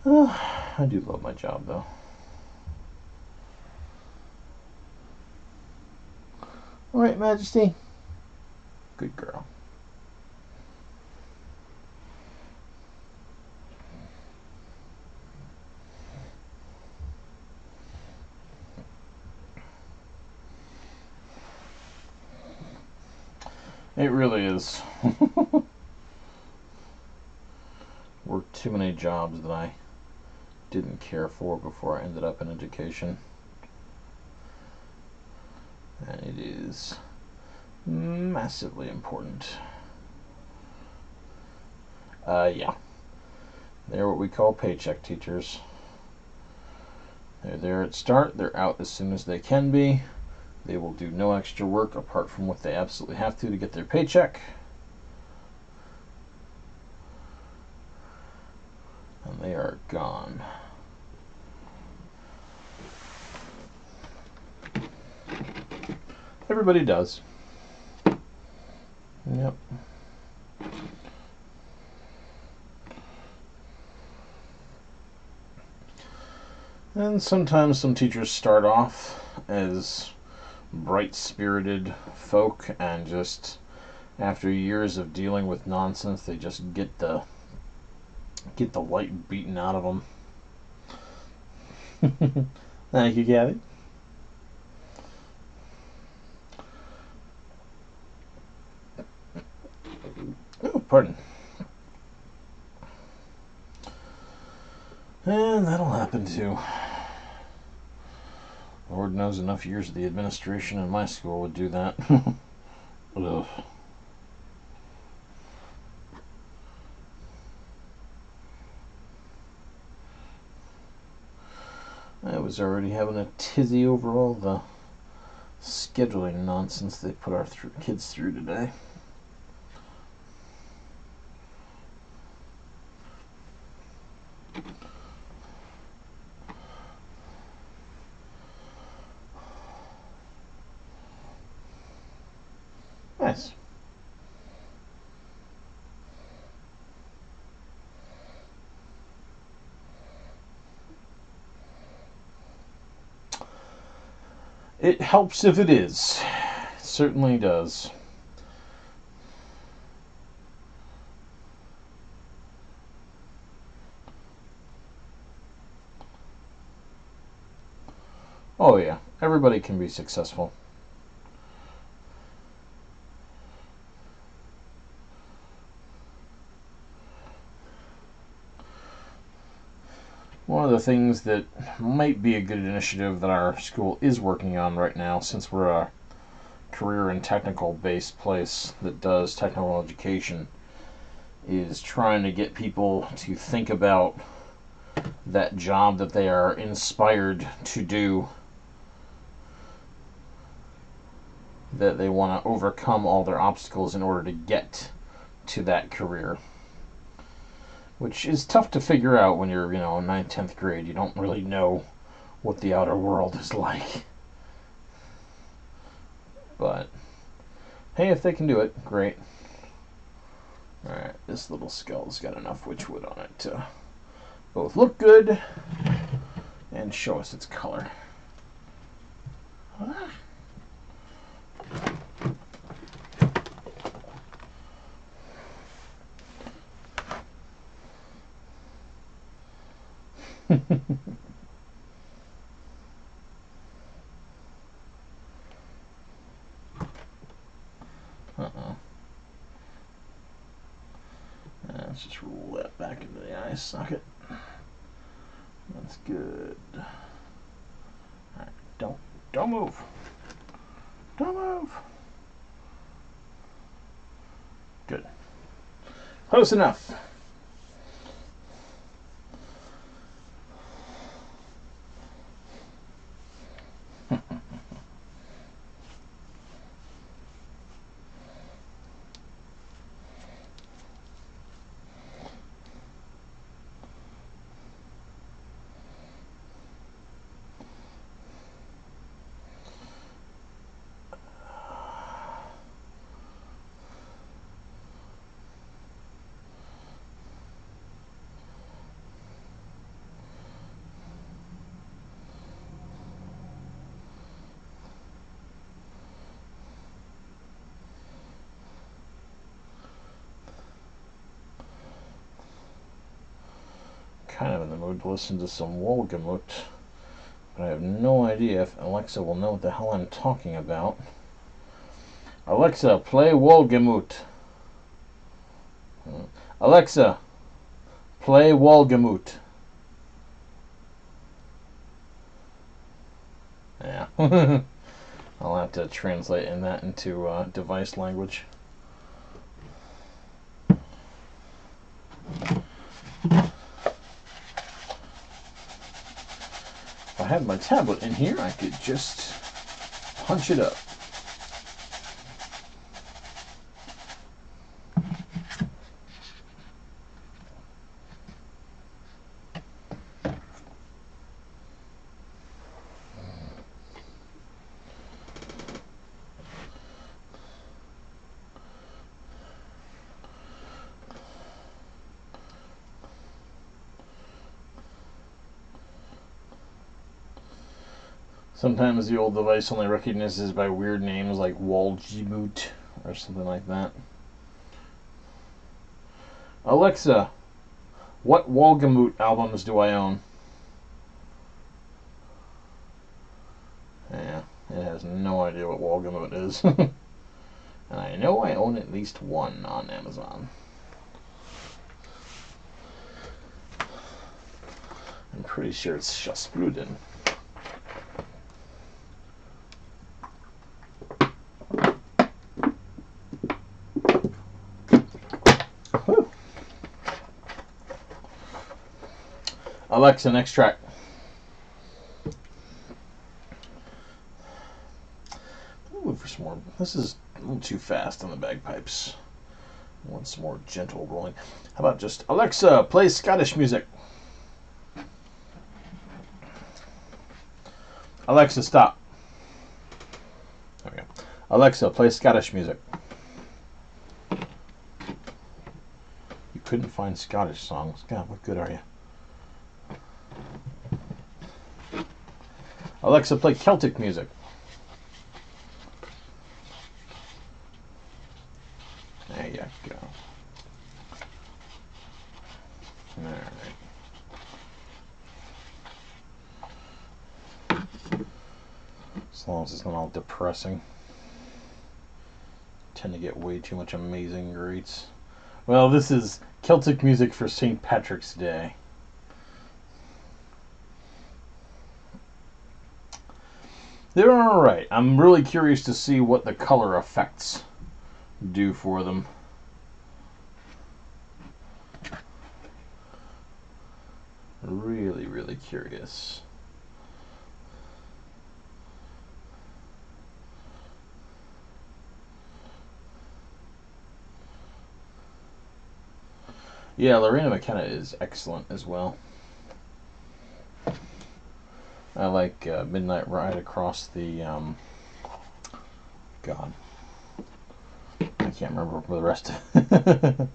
I do love my job, though. All right, Majesty. Good girl. It really is. Worked too many jobs that I didn't care for before I ended up in education. And it is massively important. Yeah. They're what we call paycheck teachers. They're there at start, they're out as soon as they can be. They will do no extra work apart from what they absolutely have to get their paycheck. And they are gone. Everybody does. Yep. And sometimes some teachers start off as bright-spirited folk, and just after years of dealing with nonsense, they just get the light beaten out of them. Thank you, Kathy. Oh, pardon. And that'll happen too. Lord knows enough years of the administration in my school would do that. Ugh. I was already having a tizzy over all the scheduling nonsense they put our kids through today. Nice. It helps if it is. It certainly does. Oh yeah, everybody can be successful. One of the things that might be a good initiative that our school is working on right now, since we're a career and technical based place that does technical education, is trying to get people to think about that job that they are inspired to do, that they want to overcome all their obstacles in order to get to that career. Which is tough to figure out when you're, in 9th, 10th grade. You don't really know what the outer world is like. But, hey, if they can do it, great. Alright, this little skull's got enough Wytchwood on it to both look good and show us its color. Ah. Uh-oh. Let's just roll that back into the eye socket. That's good. Alright, don't move. Don't move. Good. Close enough. Kind of in the mood to listen to some Wohlgemuth, but I have no idea if Alexa will know what the hell I'm talking about. Alexa, play Wohlgemuth. Alexa, play Wohlgemuth. Yeah. I'll have to translate that into device language. If I had my tablet in here, I could just punch it up. Sometimes the old device only recognizes by weird names like Wytchwood or something like that. Alexa, what Wytchwood albums do I own? Yeah, it has no idea what Wytchwood is. And I know I own at least one on Amazon. I'm pretty sure it's Shaspruden. Alexa, next track. Move for some more. This is a little too fast on the bagpipes. I want some more gentle rolling. How about just Alexa, play Scottish music? Alexa, stop. There we go. Alexa, play Scottish music. You couldn't find Scottish songs. God, what good are you? Alexa, play Celtic music. There you go. Alright. As long as it's not all depressing. I tend to get way too much amazing greats. Well, this is Celtic music for St. Patrick's Day. They're alright. I'm really curious to see what the color effects do for them. Really, really curious. Yeah, Lorena McKenna is excellent as well. I like Midnight Ride Across the, God. I can't remember the rest of it.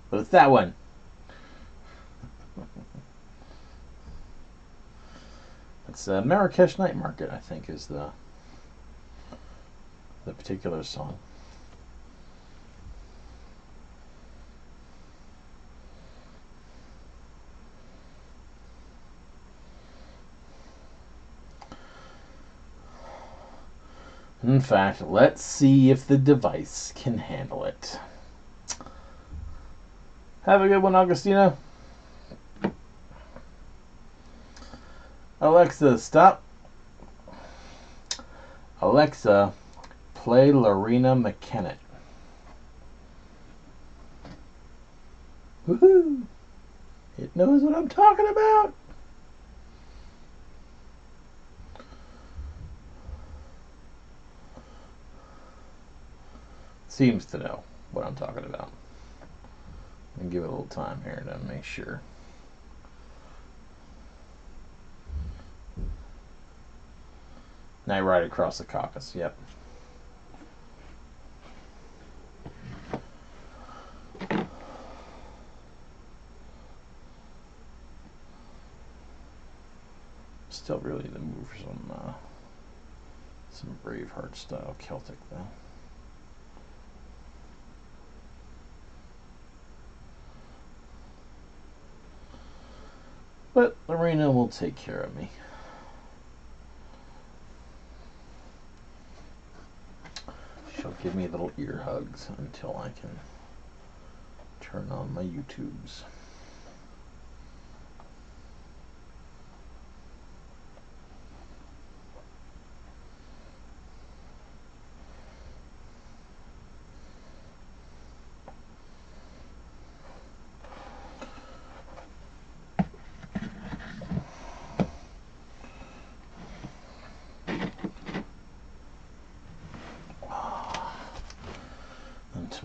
But it's that one. It's Marrakesh Night Market, I think, is the particular song. In fact, let's see if the device can handle it. Have a good one, Augustina. Alexa, stop. Alexa, play Lorena McKenna. Woohoo! It knows what I'm talking about. Seems to know what I'm talking about. And give it a little time here to make sure. Night Ride Across the Caucasus, yep. Still really in the mood for some Braveheart style Celtic though. But Lorena will take care of me. She'll give me little ear hugs until I can turn on my YouTubes.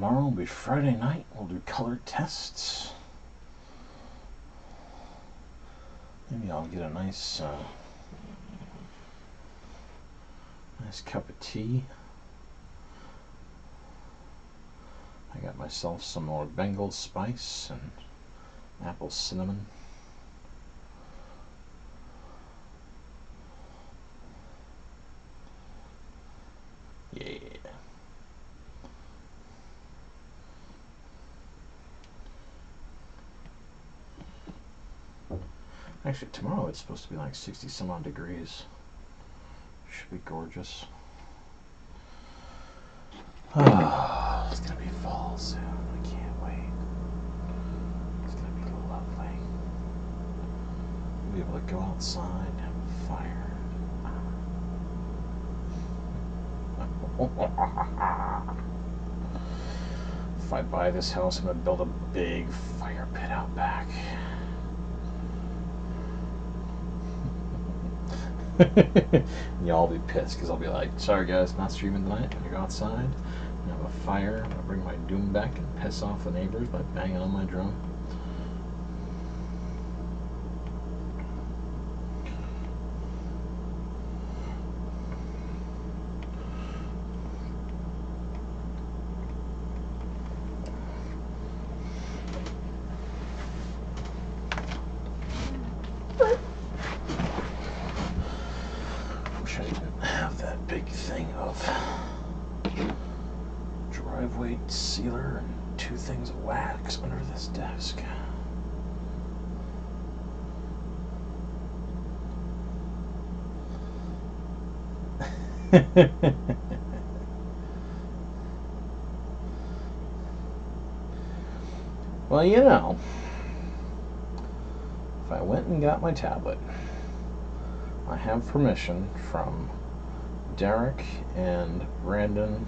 tomorrow will be Friday night. We'll do color tests. Maybe I'll get a nice nice cup of tea. I got myself some more Bengal spice and apple cinnamon. Yeah. Actually, tomorrow it's supposed to be like 60 some odd degrees. Should be gorgeous. Oh, it's gonna be fall soon. I can't wait. It's gonna be lovely. We'll be able to go outside and have a fire. If I buy this house, I'm gonna build a big fire pit out back. Y'all be pissed because I'll be like, sorry guys, not streaming tonight. I'm gonna go outside and have a fire. I'm gonna bring my doom back and piss off the neighbors by banging on my drum. I didn't have that big thing of driveway sealer and 2 things of wax under this desk. Well, you know, if I went and got my tablet, I have permission from Derek and Brandon,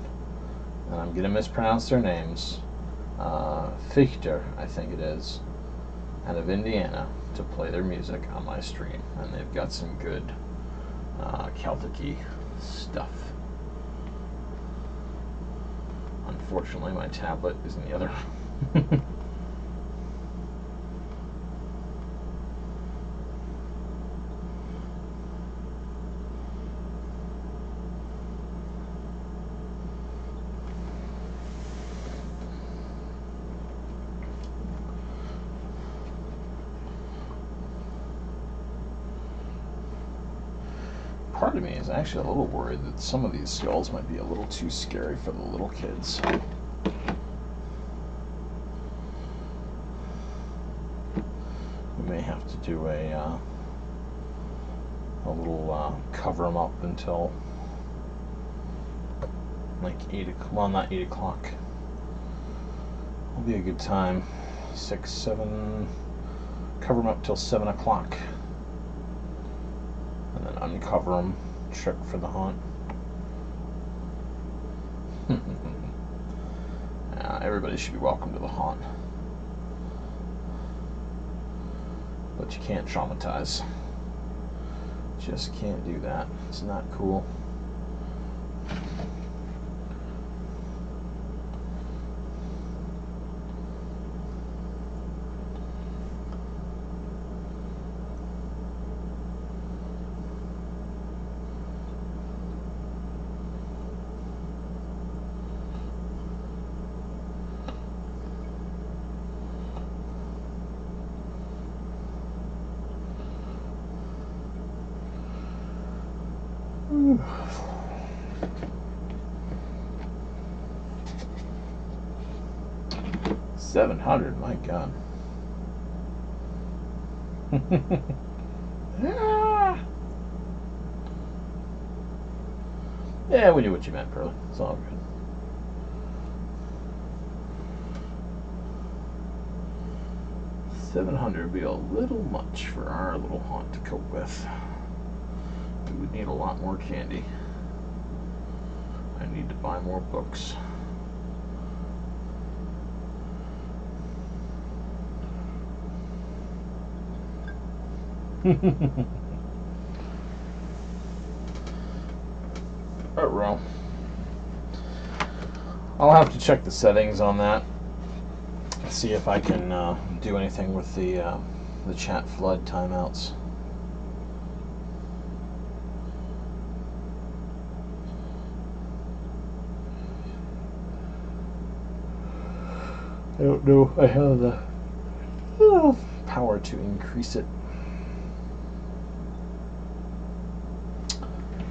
and I'm going to mispronounce their names, Fichter, I think it is, out of Indiana, to play their music on my stream. And they've got some good Celtic-y stuff. Unfortunately, my tablet is in the other room. Part of me is actually a little worried that some of these skulls might be a little too scary for the little kids. We may have to do a little cover them up until like 8 o'clock. Well, not 8 o'clock. It'll be a good time. 6, 7. Cover them up till 7 o'clock. And then uncover them, check for the haunt. Everybody should be welcome to the haunt. But you can't traumatize. Just can't do that. It's not cool. $700, my God. Yeah, we knew what you meant, Pearly. It's all good. $700 would be a little much for our little haunt to cope with. We would need a lot more candy. I need to buy more books. Alright, I'll have to check the settings on that. See if I can do anything with the chat flood timeouts. I don't know. I have the power to increase it.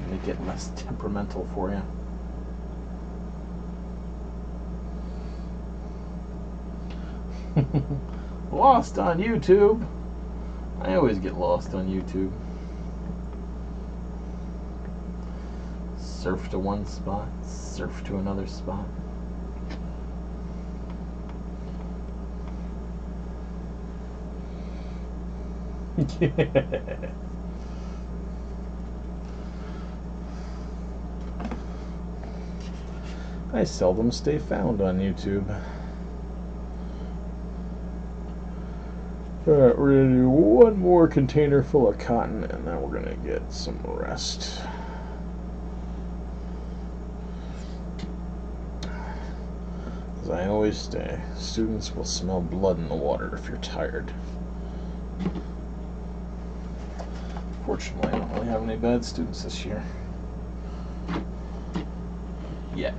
Make it less temperamental for you. Lost on YouTube. I always get lost on YouTube. Surf to one spot, surf to another spot. I seldom stay found on YouTube. Alright, we're going to do one more container full of cotton, and then we're going to get some rest. As I always say, students will smell blood in the water if you're tired. Fortunately, I don't really have any bad students this year. Yet.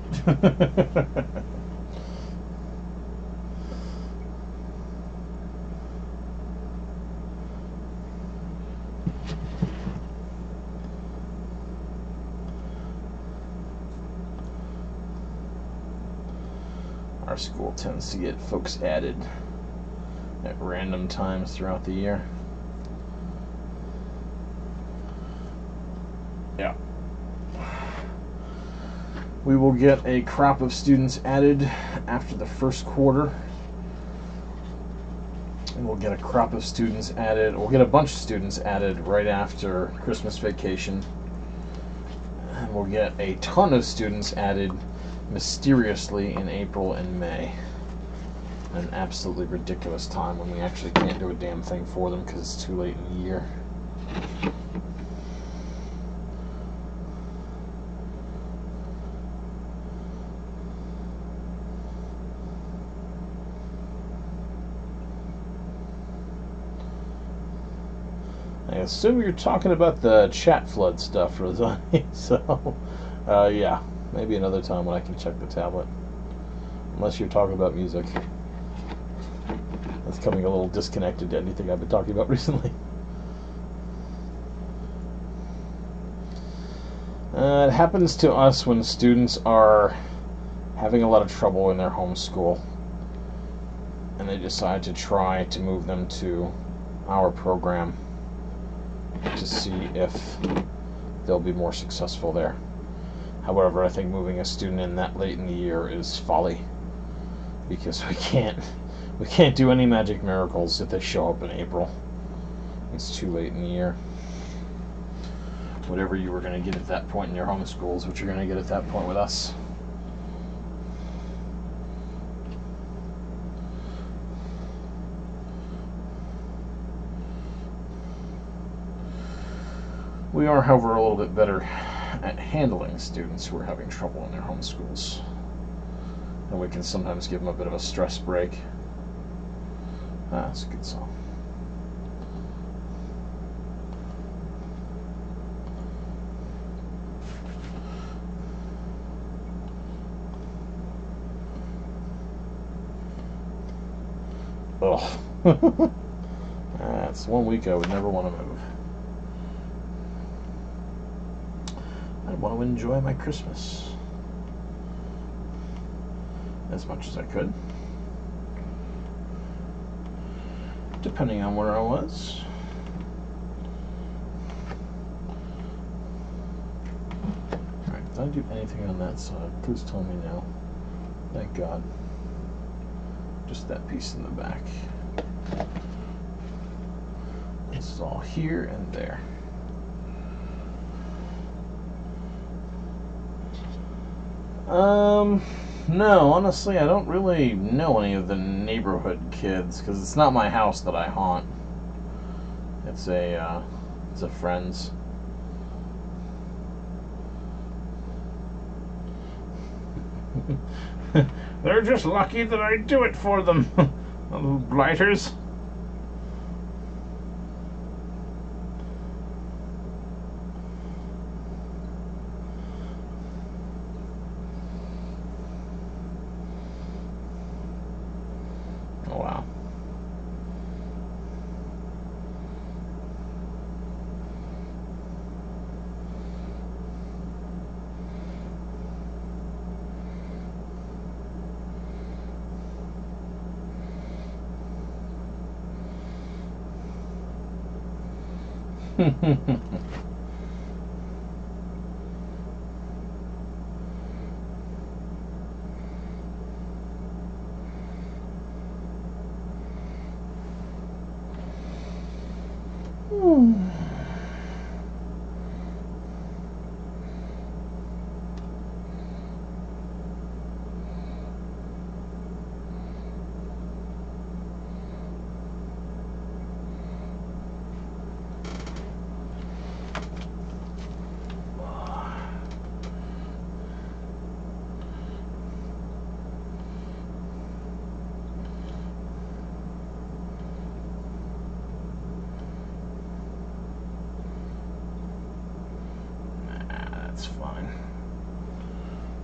Our school tends to get folks added at random times throughout the year. Yeah. We will get a crop of students added after the first quarter. And we'll get a crop of students added, we'll get a bunch of students added right after Christmas vacation. And we'll get a ton of students added mysteriously in April and May. An absolutely ridiculous time when we actually can't do a damn thing for them because it's too late in the year. I assume you're talking about the chat flood stuff, Rosani. So, yeah. Maybe another time when I can check the tablet. Unless you're talking about music. That's coming a little disconnected to anything I've been talking about recently. It happens to us when students are having a lot of trouble in their home school. And they decide to try to move them to our program to see if they'll be more successful there. However, I think moving a student in that late in the year is folly, because we can't do any magic miracles if they show up in April. It's too late in the year. Whatever you were going to get at that point in your homeschool is what you're going to get at that point with us. We are, however, a little bit better at handling students who are having trouble in their home schools. And we can sometimes give them a bit of a stress break. Ah, that's a good song. Ugh. That's 1 week I would never want to move. I want to enjoy my Christmas as much as I could, depending on where I was. Alright, did I do anything on that side? Please tell me now. Thank God. Just that piece in the back. This is all here and there. No, honestly, I don't really know any of the neighborhood kids, because it's not my house that I haunt. It's a friend's. They're just lucky that I do it for them. Little blighters. Oh, wow. That's fine.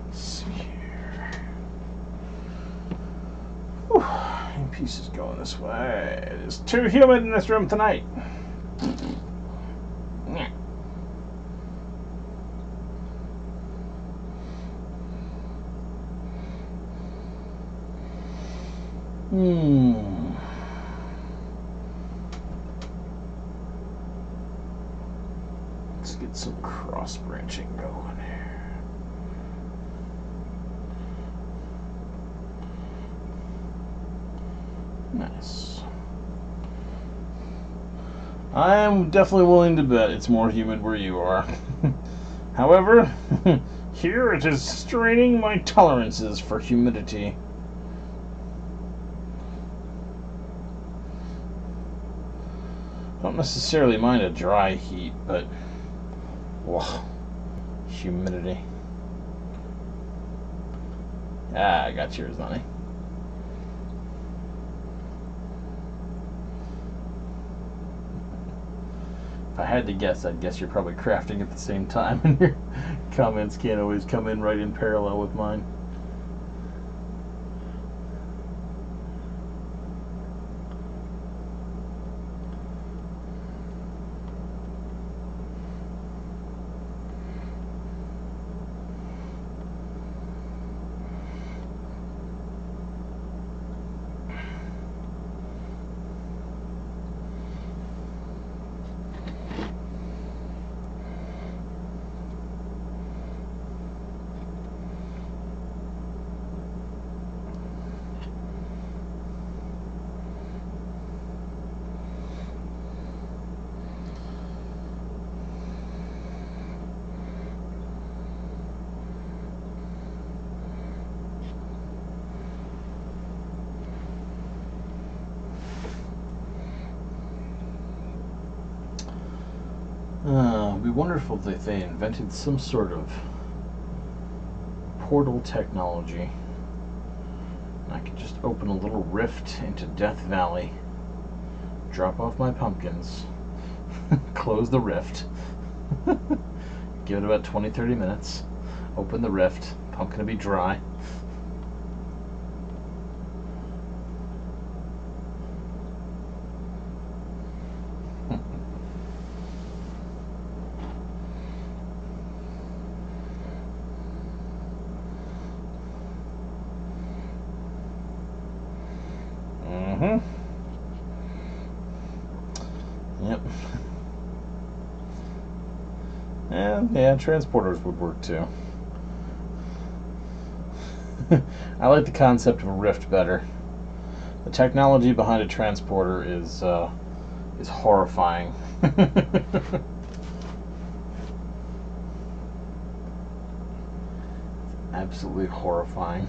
Let's see here. Whew. Pieces going this way. It is too humid in this room tonight. Let's get some cross branching going here. Nice. I am definitely willing to bet it's more humid where you are. However, here it is straining my tolerances for humidity. Don't necessarily mind a dry heat, but whoa, humidity. Ah, I got yours, honey. If I had to guess, I'd guess you're probably crafting at the same time, and your comments can't always come in right in parallel with mine. It'd be wonderful if they invented some sort of portal technology. I could just open a little rift into Death Valley, drop off my pumpkins, close the rift, give it about 20-30 minutes, open the rift, pumpkin will be dry. Yep. And yeah, transporters would work too. I like the concept of a rift better. The technology behind a transporter is horrifying. It's absolutely horrifying.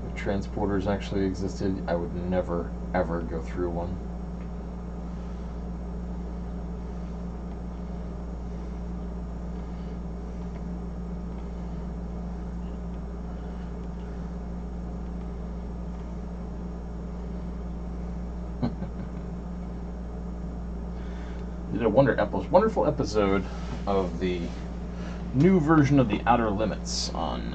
If transporters actually existed, I would never ever go through one. did a wonderful episode of the new version of the Outer Limits on.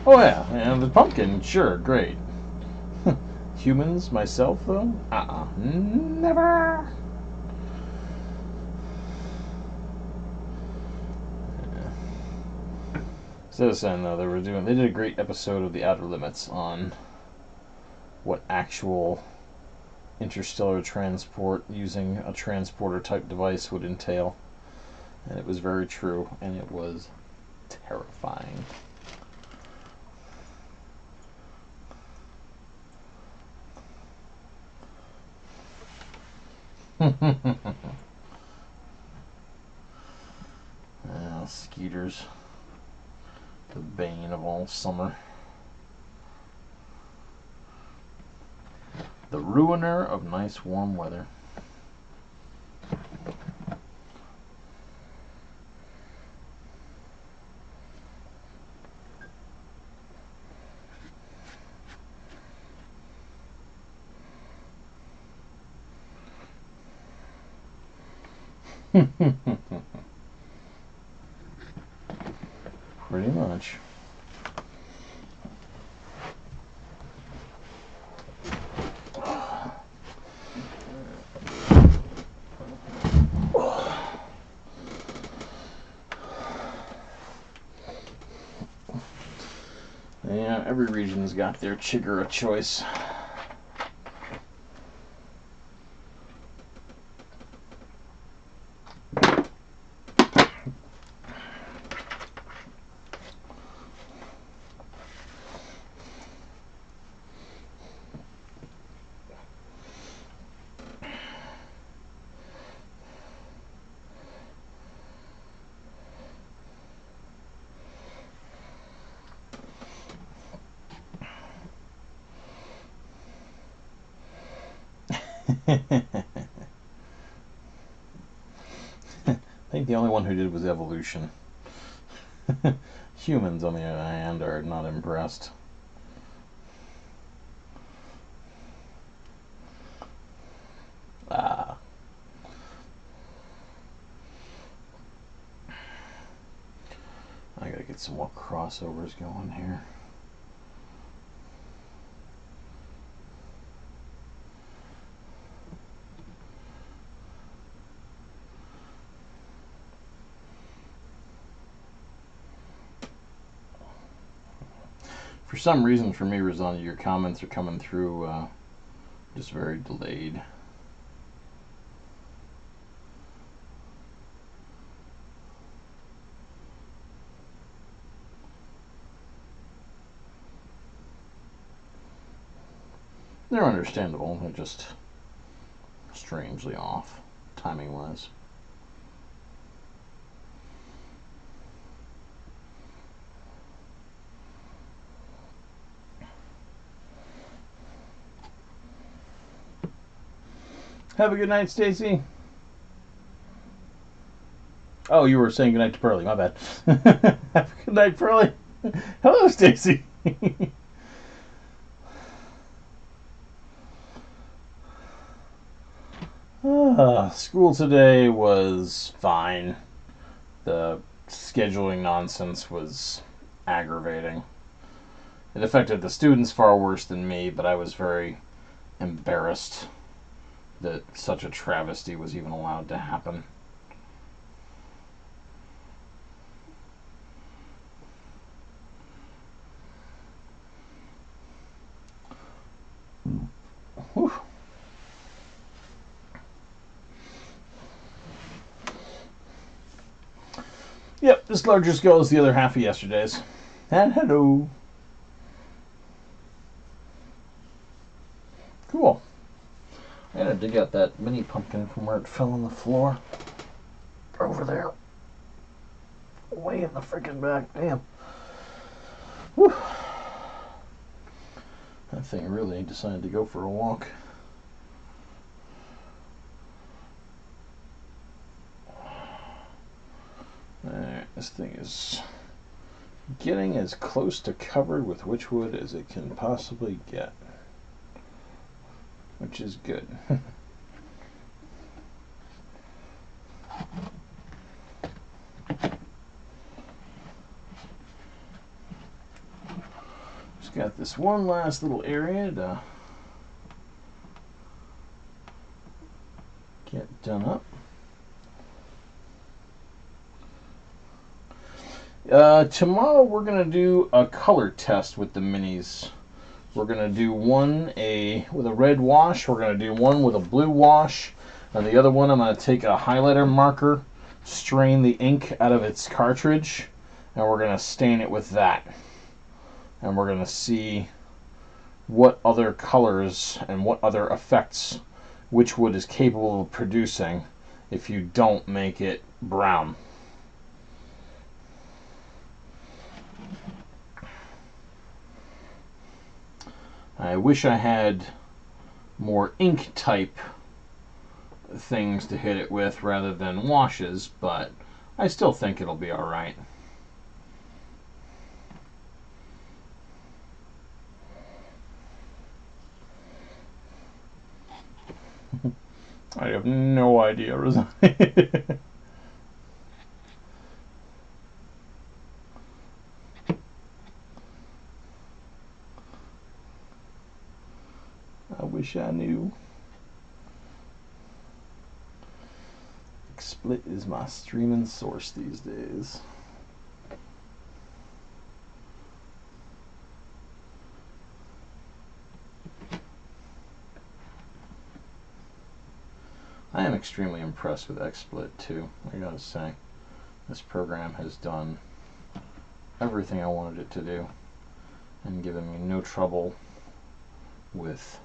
Oh yeah, the pumpkin, sure, great. Humans, myself though, never. So saying though, they did a great episode of the Outer Limits on what actual interstellar transport using a transporter type device would entail, and it was very true, and it was terrifying. Skeeters, the bane of all summer, the ruiner of nice warm weather. Pretty much. Yeah, every region's got their chigger of choice. I think the only one who did was evolution. Humans, on the other hand, are not impressed. I gotta get some more crossovers going here. For some reason, for me, Rosanna, your comments are coming through just very delayed. They're understandable, they're just strangely off, timing-wise. Have a good night, Stacy. Oh, you were saying good night to Pearlie. My bad. Have a good night, Pearlie. Hello, Stacy. School today was fine. The scheduling nonsense was aggravating. It affected the students far worse than me, but I was very embarrassed that such a travesty was even allowed to happen. Whew. Yep, this larger skull is the other half of yesterday's. And hello. Cool. I gotta dig out that mini pumpkin from where it fell on the floor. Over there. Way in the freaking back. Damn. Whew. That thing really decided to go for a walk. Alright, this thing is getting as close to covered with Wytchwood as it can possibly get. which is good. Just got this one last little area to get done up. Tomorrow we're going to do a color test with the minis. We're going to do one with a red wash, we're going to do one with a blue wash, and the other one I'm going to take a highlighter marker, strain the ink out of its cartridge, and we're going to stain it with that. And we're going to see what other colors and what other effects Wytchwood is capable of producing if you don't make it brown. I wish I had more ink type things to hit it with rather than washes, but I still think it'll be alright. I have no idea, Rosanna. I wish I knew. XSplit is my streaming source these days. I am extremely impressed with XSplit too, I gotta say. This program has done everything I wanted it to do and given me no trouble with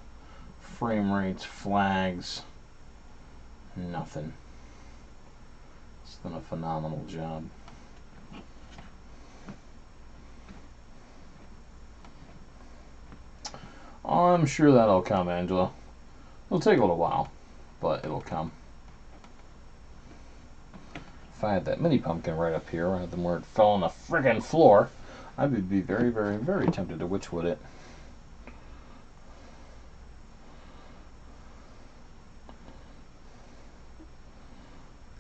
frame rates, flags, nothing. It's done a phenomenal job. I'm sure that'll come, Angela. It'll take a little while, but it'll come. If I had that mini pumpkin right up here rather than where it fell on the friggin' floor, I would be very, very, very tempted to Wytchwood it.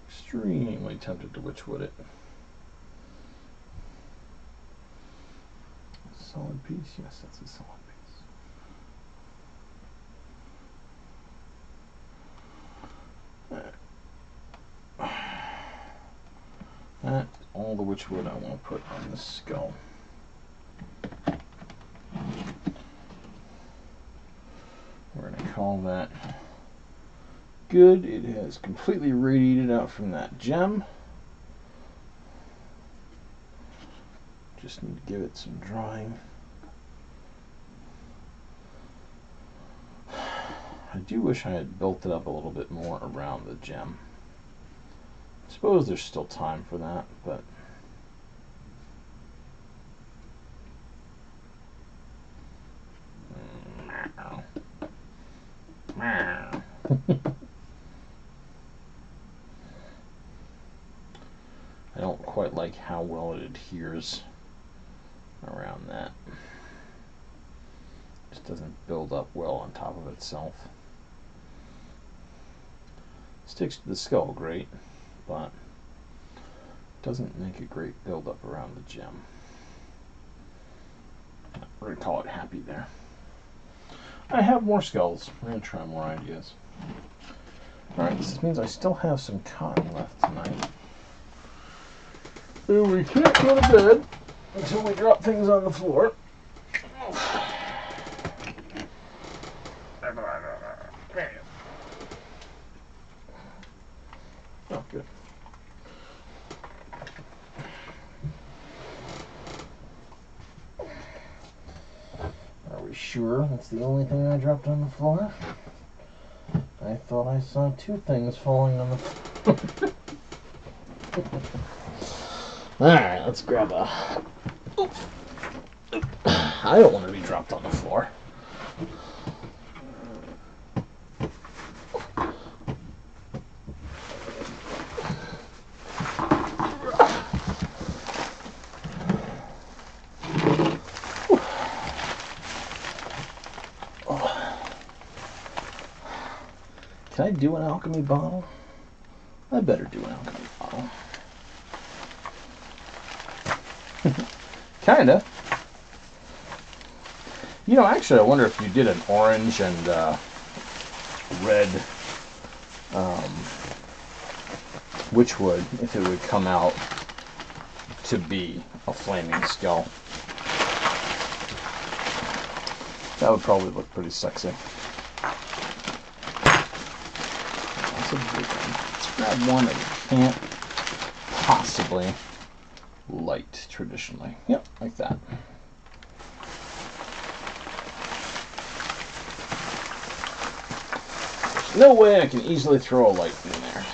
Extremely tempted to Wytchwood it. Solid piece? Yes, that's a solid piece. That's all the Wytchwood I want to put on this skull. We're going to call that good. It has completely radiated out from that gem. Just need to give it some drying. I do wish I had built it up a little bit more around the gem. I suppose there's still time for that, but I don't quite like how well it adheres around that. Just doesn't build up well on top of itself. Sticks to the skull great, but doesn't make a great build up around the gem. We're going to call it happy there. I have more skulls. We're going to try more ideas. Alright, this means I still have some cotton left tonight. And we can't go to bed until we drop things on the floor. Oh, good. Are we sure that's the only thing I dropped on the floor? I thought I saw two things falling on the floor. Alright, let's grab a... I don't want to be dropped on the floor. Can I do an alchemy bottle? I better do an alchemy bottle. Kinda. You know, actually, I wonder if you did an orange and red Wytchwood, if it would come out to be a flaming skull. That would probably look pretty sexy. That's a big one. Let's grab one that we can't possibly light traditionally. Yep, like that. There's no way I can easily throw a light in there.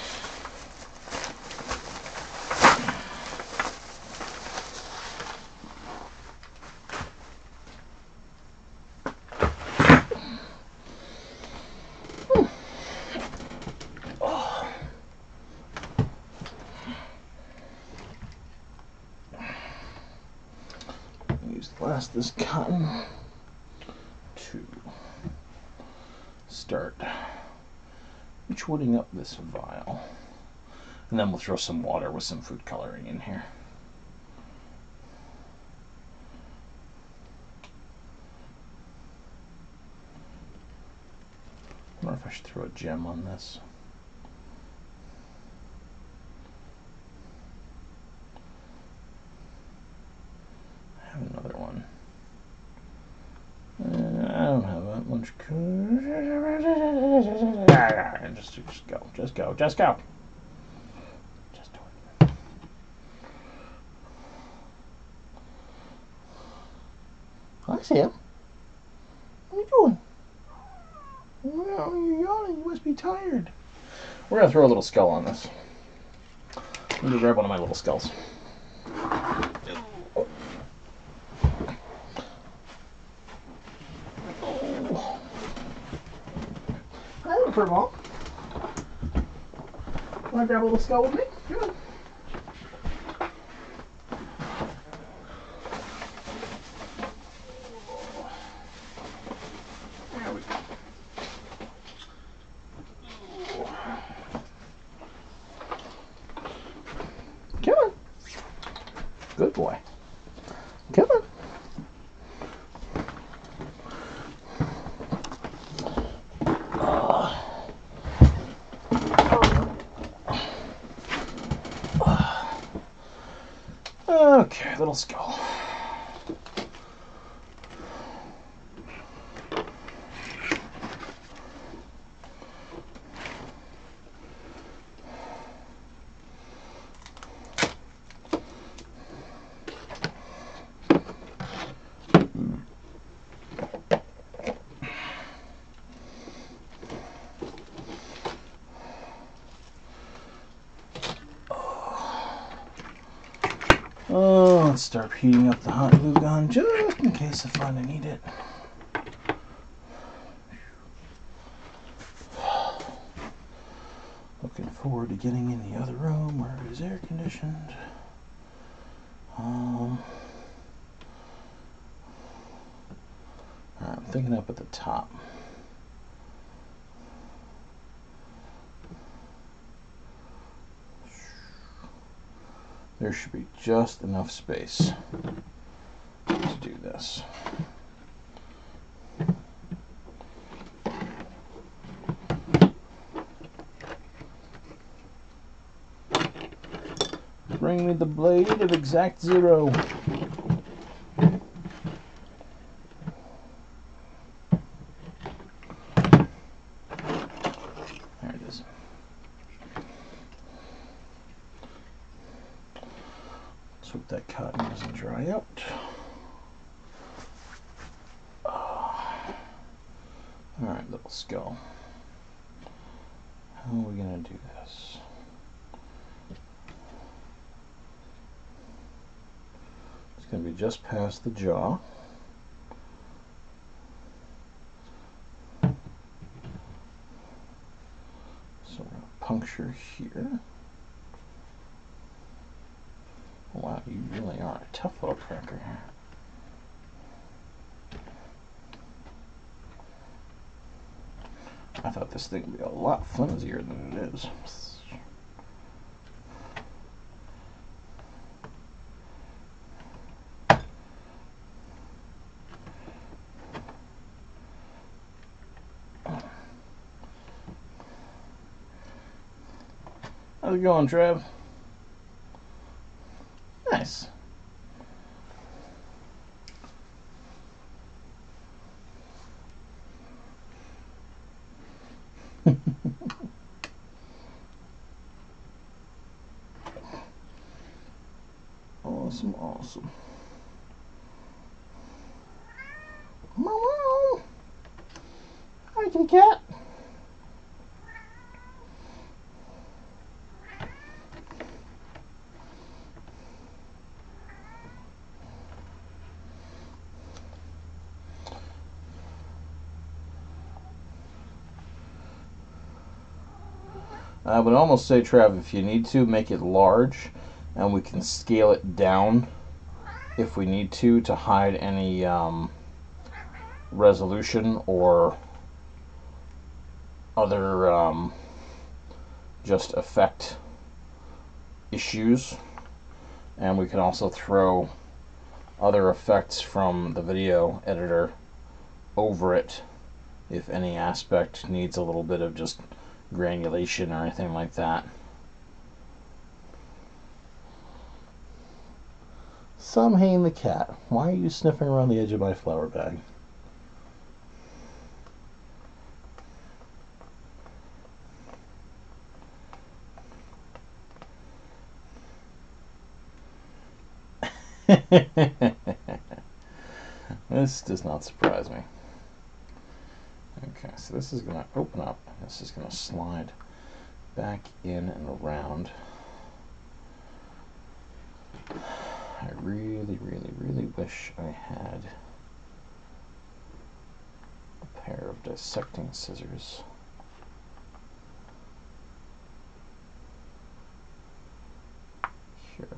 This cotton to start Wytchwooding up this vial, and then we'll throw some water with some food coloring in here. I wonder if I should throw a gem on this. I have another one. I don't have that much. Just go. Just go. Just go. Just do it. Hi, Sam. What are you doing? Well, you're yawning. You must be tired. We're going to throw a little skull on this. I'm going to grab one of my little skulls. For a moment. Want to grab a little skull with me? Good. There we go. Come on. Good boy. Come on. Okay, little skull. Oh, let's start heating up the hot glue gun just in case I find I need it. Looking forward to getting in the other room where it is air conditioned. I'm thinking up at the top. There should be just enough space to do this. Bring me the blade of exact zero. There it is. Let's hope that cotton doesn't dry out. Alright, little skull. How are we going to do this? It's going to be just past the jaw. So we're going to puncture here. Wow, you really are a tough little cracker. I thought this thing would be a lot flimsier than it is. How's it going, Trev? Nice. Awesome, awesome. Meow. Hi, kitty cat. I would almost say, Trev, if you need to, make it large, and we can scale it down if we need to hide any resolution or other just effect issues. And we can also throw other effects from the video editor over it if any aspect needs a little bit of just granulation or anything like that. Samhain the cat, why are you sniffing around the edge of my flower bag? This does not surprise me. Okay, so this is going to open up, and this is going to slide back in and around. I really, really, really wish I had a pair of dissecting scissors. Here.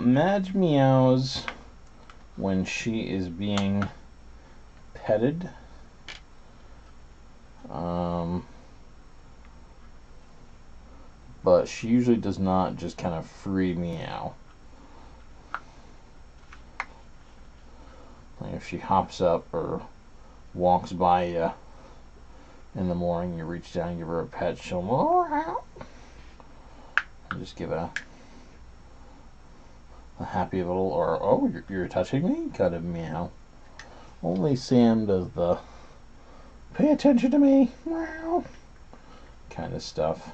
Madge meows when she is being petted. But she usually does not just kind of free meow. Like if she hops up or walks by you in the morning, you reach down and give her a pet, she'll just give a happy little, or oh, you're touching me kind of meow. Only Sam does the pay attention to me meow kind of stuff.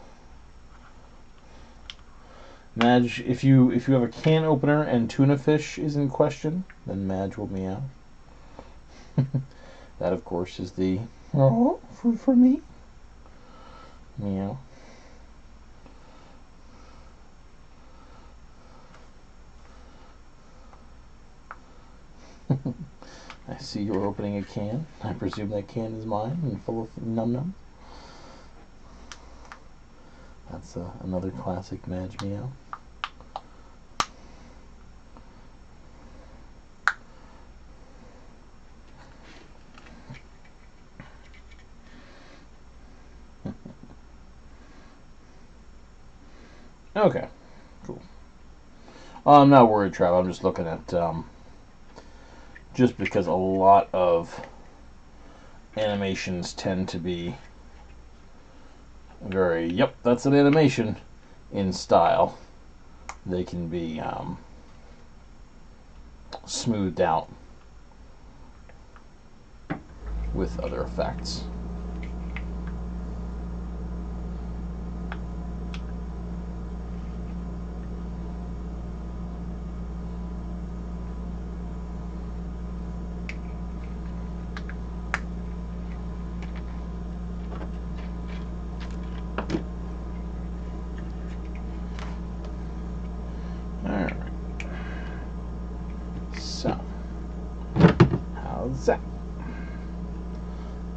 Madge, if you have a can opener and tuna fish is in question, then Madge will meow. That of course is the oh for me meow. I see you're opening a can. I presume that can is mine and full of num num. That's another classic Madge meow. Okay, cool. I'm not worried, Trav. I'm just looking at just because a lot of animations tend to be very, yep, that's an animation in style. They can be smoothed out with other effects.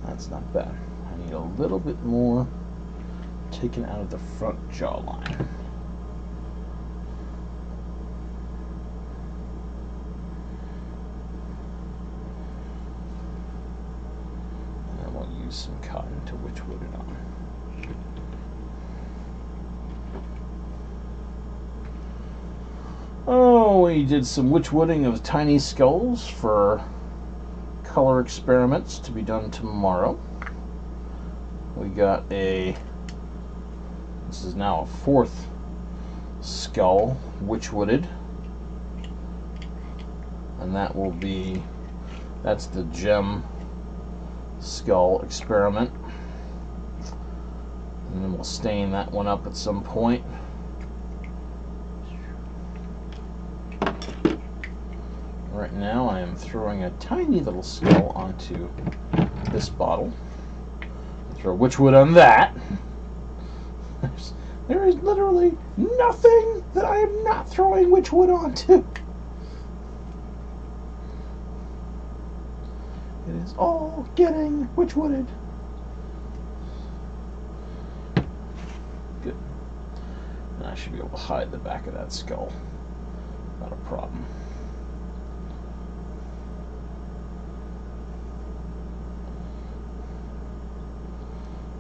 That's not bad. I need a little bit more taken out of the front jawline. Wytchwooded on. Oh, we did some Wytchwooding of tiny skulls for color experiments to be done tomorrow. We got this is now a 4th skull Wytchwooded, and that's the gem skull experiment, and then we'll stain that one up at some point. Right now I am throwing a tiny little skull onto this bottle. Throw Wytchwood on that. There is literally nothing that I am not throwing Wytchwood onto. It is all getting Wytchwooded. Good. And I should be able to hide the back of that skull. Not a problem.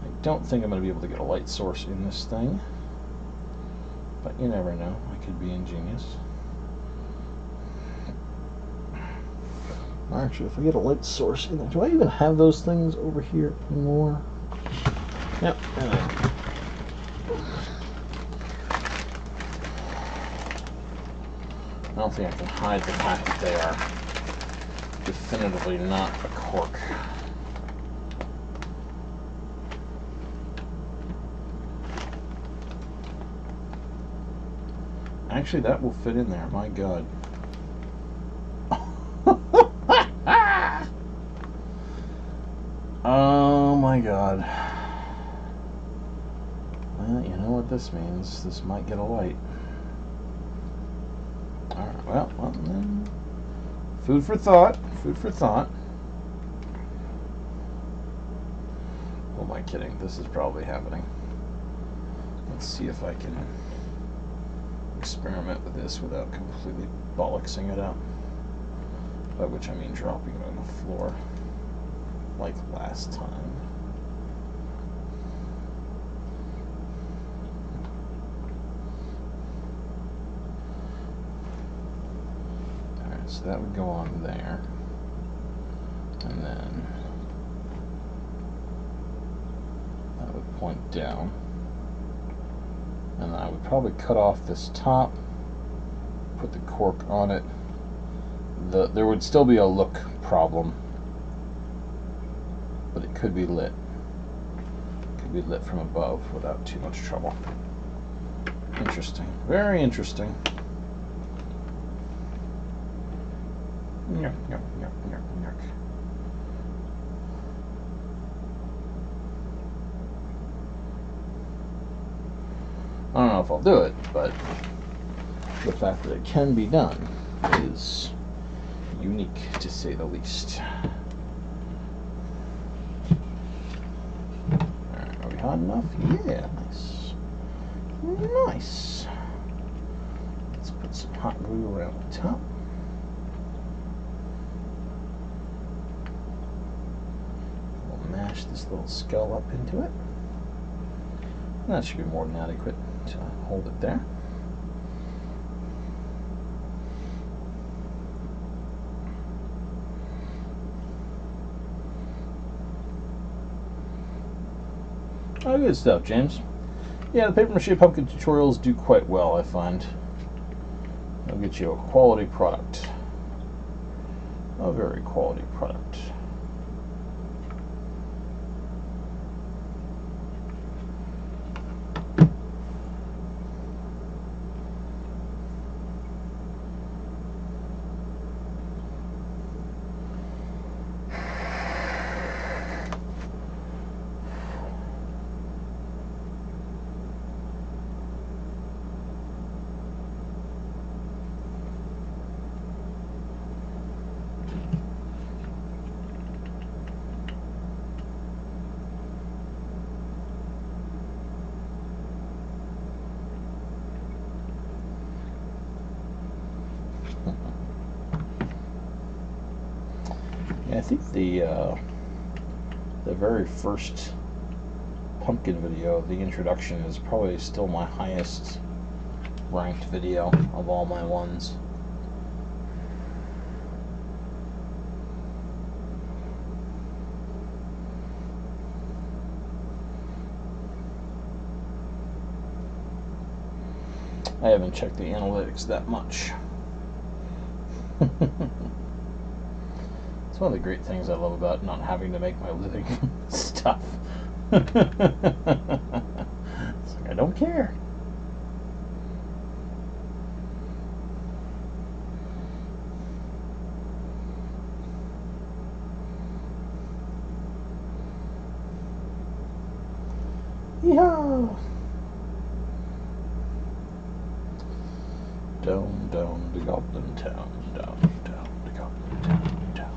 I don't think I'm going to be able to get a light source in this thing, but you never know. I could be ingenious. Actually, if I get a light source in there, do I even have those things over here anymore? Yep. I don't think I can hide the fact that they are definitively not a cork. Actually, that will fit in there. My God. Oh my God. Well, you know what this means. This might get a light. Alright, well, then. Food for thought. Food for thought. Who am I kidding? This is probably happening. Let's see if I can experiment with this without completely bollocksing it up. By which I mean dropping it on the floor like last time. Alright, so that would go on there. And then that would point down. And I would probably cut off this top, put the cork on it. There would still be a look problem, but it could be lit. It could be lit from above without too much trouble. Interesting. Very interesting. Yuck, yuck, yuck, yuck, yuck. I don't know if I'll do it, but the fact that it can be done is unique, to say the least. Alright, are we hot enough? Yeah, nice. Nice. Let's put some hot glue around the top. We'll mash this little skull up into it. That should be more than adequate to hold it there. Oh, good stuff, James. Yeah, the paper mache pumpkin tutorials do quite well, I find. They'll get you a quality product. A very quality product. I think the very first pumpkin video, the introduction is probably still my highest ranked video of all my ones. I haven't checked the analytics that much. It's one of the great things I love about not having to make my living stuff. It's like, I don't care. Yeehaw! Down, down to Goblin Town, down to Goblin Town, down.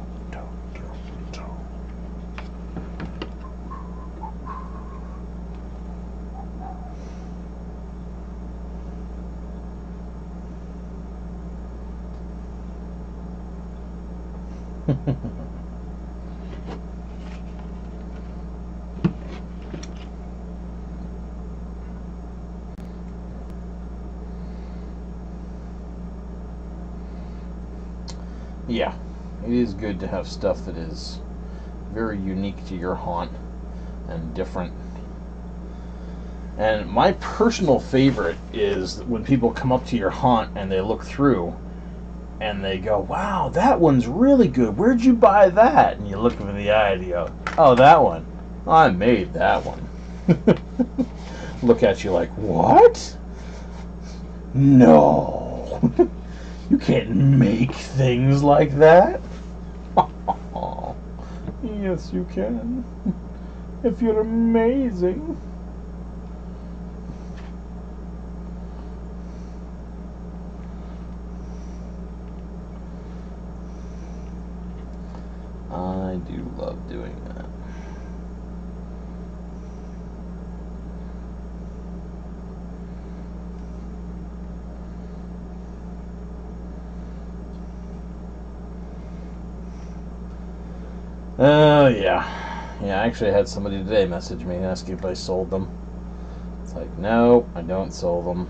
Yeah, it is good to have stuff that is very unique to your haunt and different. And my personal favorite is when people come up to your haunt and they look through and they go, wow, that one's really good. Where'd you buy that? And you look them in the eye and you go, oh, that one. I made that one. Look at you like, what? No. You can't make things like that. Yes, you can. If you're amazing. I do love doing that. Yeah, I actually had somebody today message me asking if I sold them. It's like, no, I don't sell them.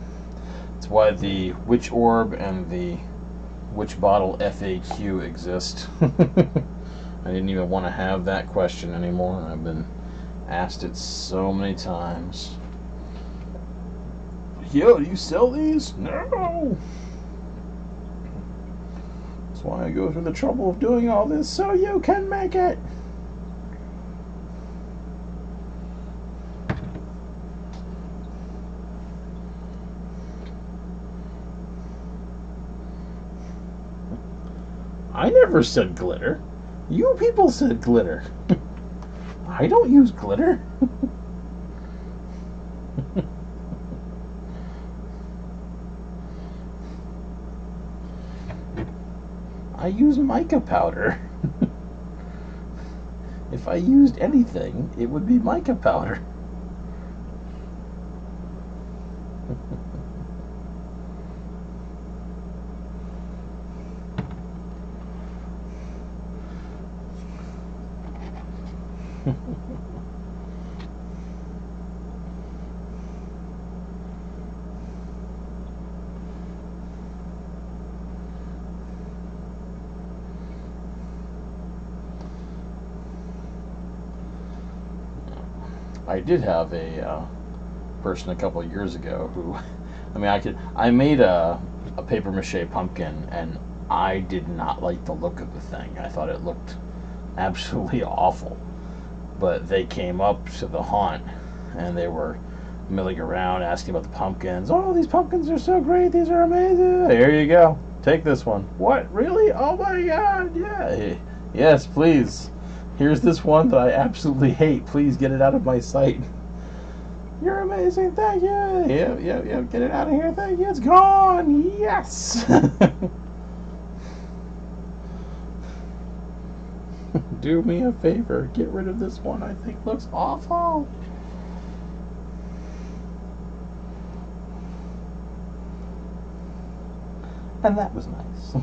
It's why the Witch Orb and the Witch Bottle FAQ exist. I didn't even want to have that question anymore. I've been asked it so many times. Yo, do you sell these? No! That's why I go through the trouble of doing all this, so you can make it! I never said glitter. You people said glitter. I don't use glitter. I use mica powder. If I used anything, it would be mica powder. I did have a person a couple of years ago who, I made a paper mache pumpkin, and I did not like the look of the thing. I thought it looked absolutely awful. But they came up to the haunt and they were milling around asking about the pumpkins. Oh, these pumpkins are so great. These are amazing. Here you go. Take this one. What? Really? Oh my God. Yeah. Yes, please. Here's this one that I absolutely hate. Please get it out of my sight. You're amazing. Thank you. Yeah. Get it out of here. Thank you. It's gone. Yes. Do me a favor. Get rid of this one. I think looks awful. And that was nice.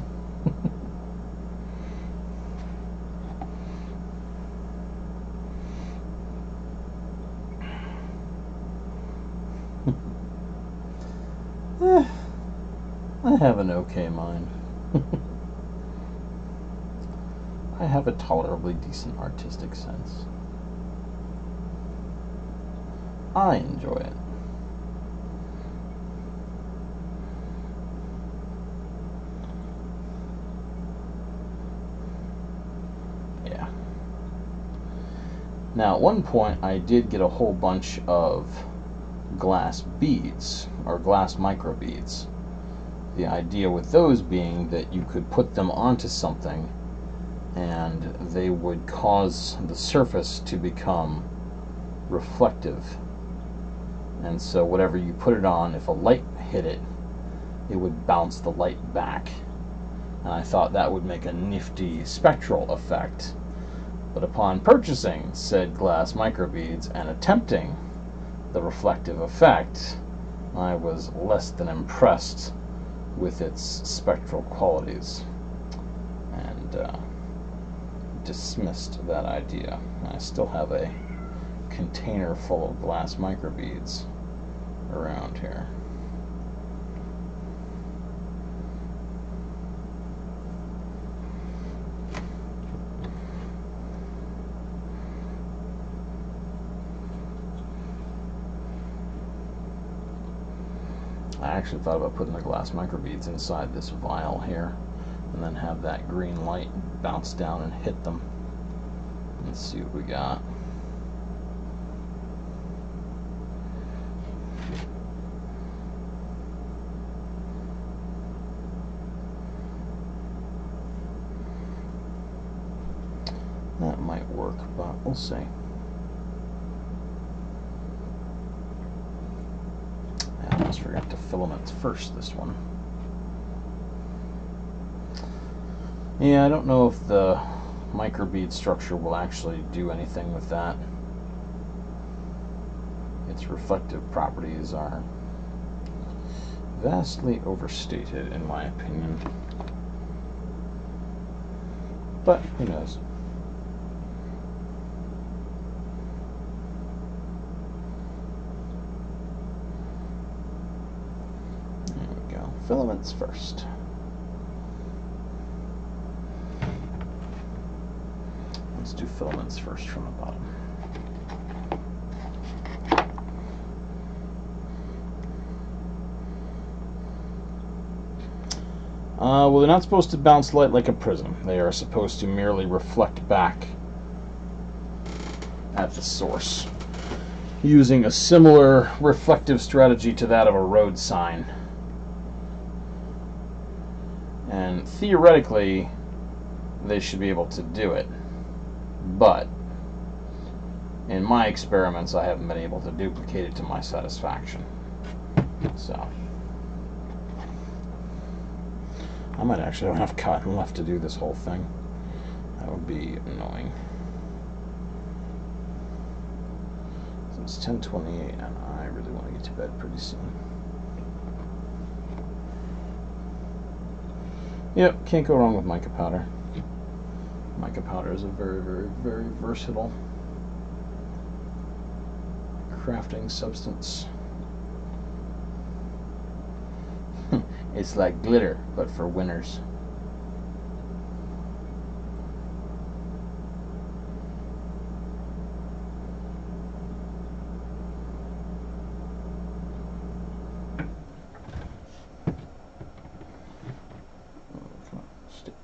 I have an okay mind. I have a tolerably decent artistic sense. I enjoy it. Yeah. Now, at one point, I did get a whole bunch of glass beads, or glass microbeads. The idea with those being that you could put them onto something and they would cause the surface to become reflective. And so whatever you put it on, if a light hit it, it would bounce the light back. And I thought that would make a nifty spectral effect. But upon purchasing said glass microbeads and attempting the reflective effect, I was less than impressed with its spectral qualities and dismissed that idea. I still have a container full of glass microbeads around here. I actually thought about putting the glass microbeads inside this vial here and then have that green light bounce down and hit them. Let's see what we got. That might work, but we'll see. I almost forgot to filament first this one. Yeah, I don't know if the microbead structure will actually do anything with that. Its reflective properties are vastly overstated in my opinion. But who knows? There we go. Filaments first. Let's do filaments first from the bottom. Well, they're not supposed to bounce light like a prism. They are supposed to merely reflect back at the source, using a similar reflective strategy to that of a road sign. And theoretically, they should be able to do it. But in my experiments, I haven't been able to duplicate it to my satisfaction. So I might actually have enough cotton left to do this whole thing. That would be annoying. So it's 10:28 and I really want to get to bed pretty soon. Yep, can't go wrong with mica powder. Mica powder is a very, very, very versatile crafting substance. It's like glitter, but for winners. Come on, stick.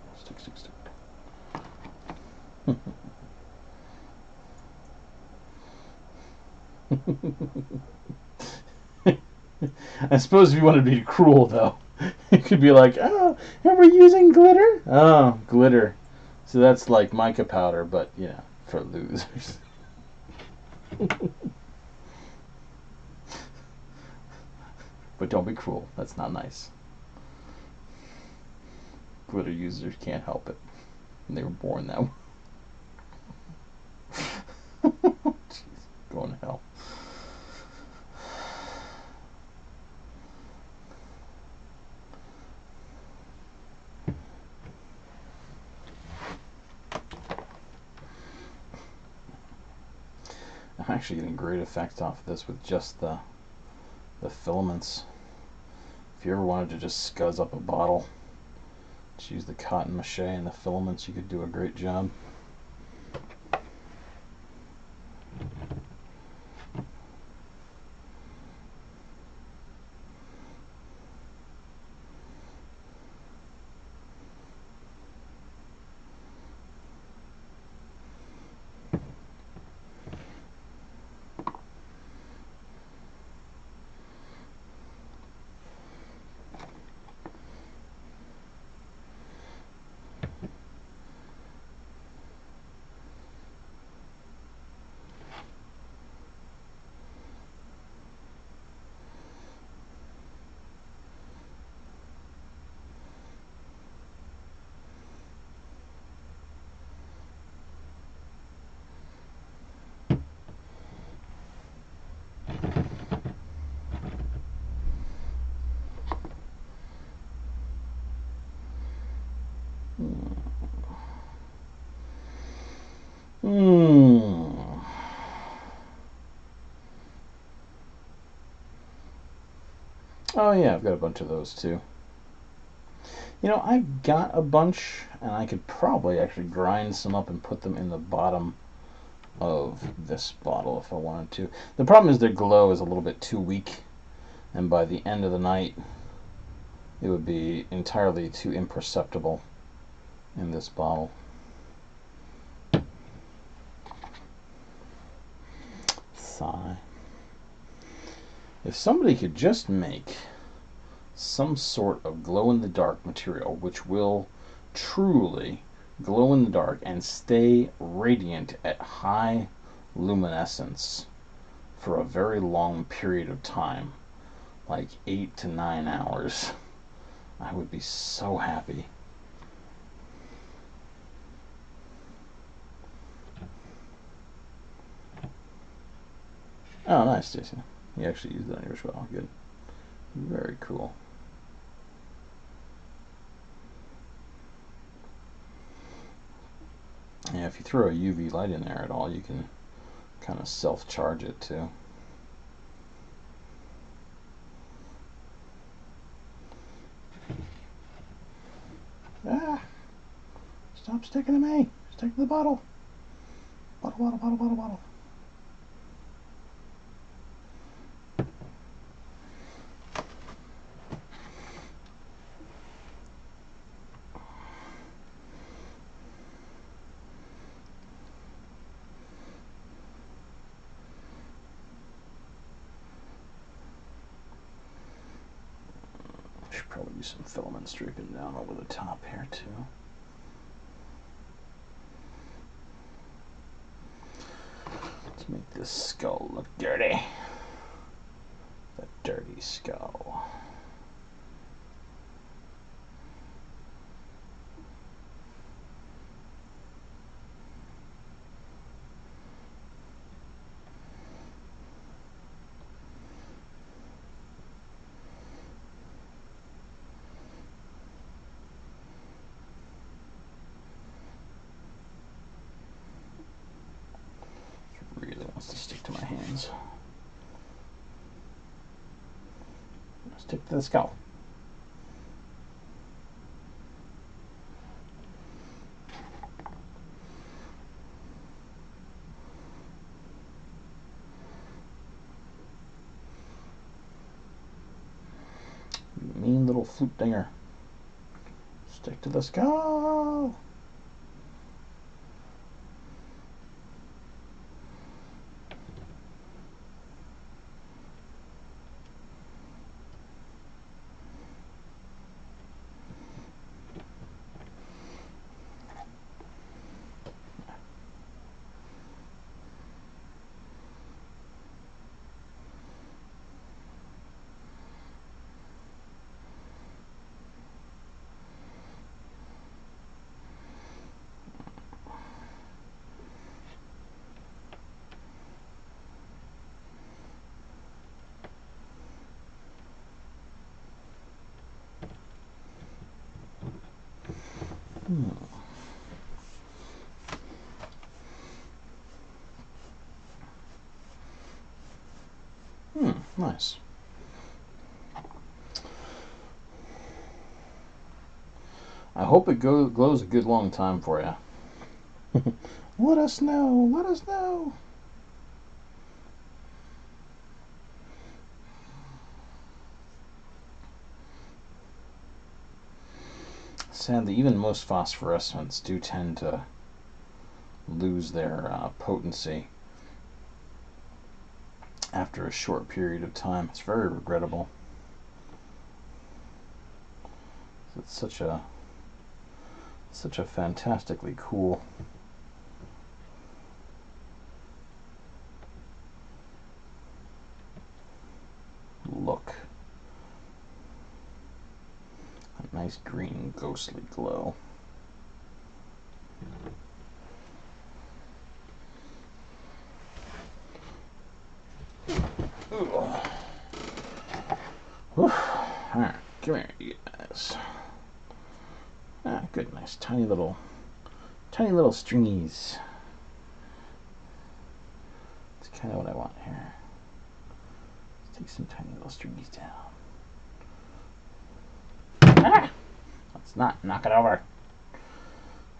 I suppose if you wanted to be cruel, though, you could be like, oh, are we using glitter? Oh, glitter. So that's like mica powder, but, you know, for losers. But don't be cruel. That's not nice. Glitter users can't help it. They were born that way. Jeez, going to hell. I'm actually getting great effects off of this with just the the filaments. If you ever wanted to just scuzz up a bottle, just use the cotton mache and the filaments. You could do a great job. Oh yeah, I've got a bunch of those too. You know, I've got a bunch, and I could probably actually grind some up and put them in the bottom of this bottle if I wanted to. The problem is their glow is a little bit too weak, and by the end of the night it would be entirely too imperceptible in this bottle. Sigh. If somebody could just make some sort of glow-in-the-dark material which will truly glow in the dark and stay radiant at high luminescence for a very long period of time, like 8 to 9 hours, I would be so happy. Oh, nice, Jason. You actually used it on yours well. Good. Very cool. Yeah, if you throw a UV light in there at all, you can kind of self-charge it too. Ah! Stop sticking to me! Stick to the bottle! Bottle, bottle, bottle, bottle, bottle. Should probably use some filament streaking down over the top here too. Let's make this skull look dirty. The dirty skull. Really wants to stick to my hands. Stick to the skull. Mean little flute dinger. Stick to the skull. Nice. I hope it glows a good long time for you. Let us know. Let us know. Sadly, even most phosphorescents do tend to lose their potency after a short period of time. It's very regrettable. It's such a fantastically cool look. A nice green ghostly glow. Alright, come here, you guys. Ah, good, nice, tiny little stringies. That's kind of what I want here. Let's take some tiny little stringies down. Ah! Let's not knock it over.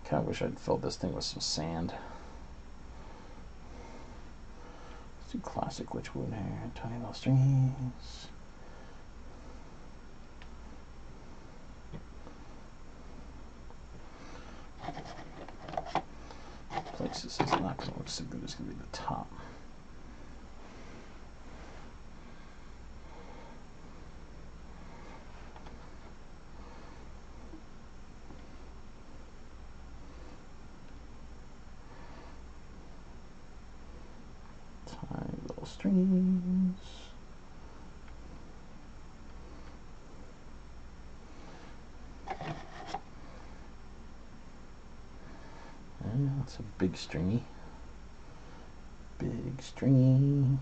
Kind of wish I'd filled this thing with some sand. Let's do classic Wytchwood here. Tiny little stringies. Places it's not going to look so good. It's going to be the top. Tiny little strings. And that's a big stringy. Big stringy.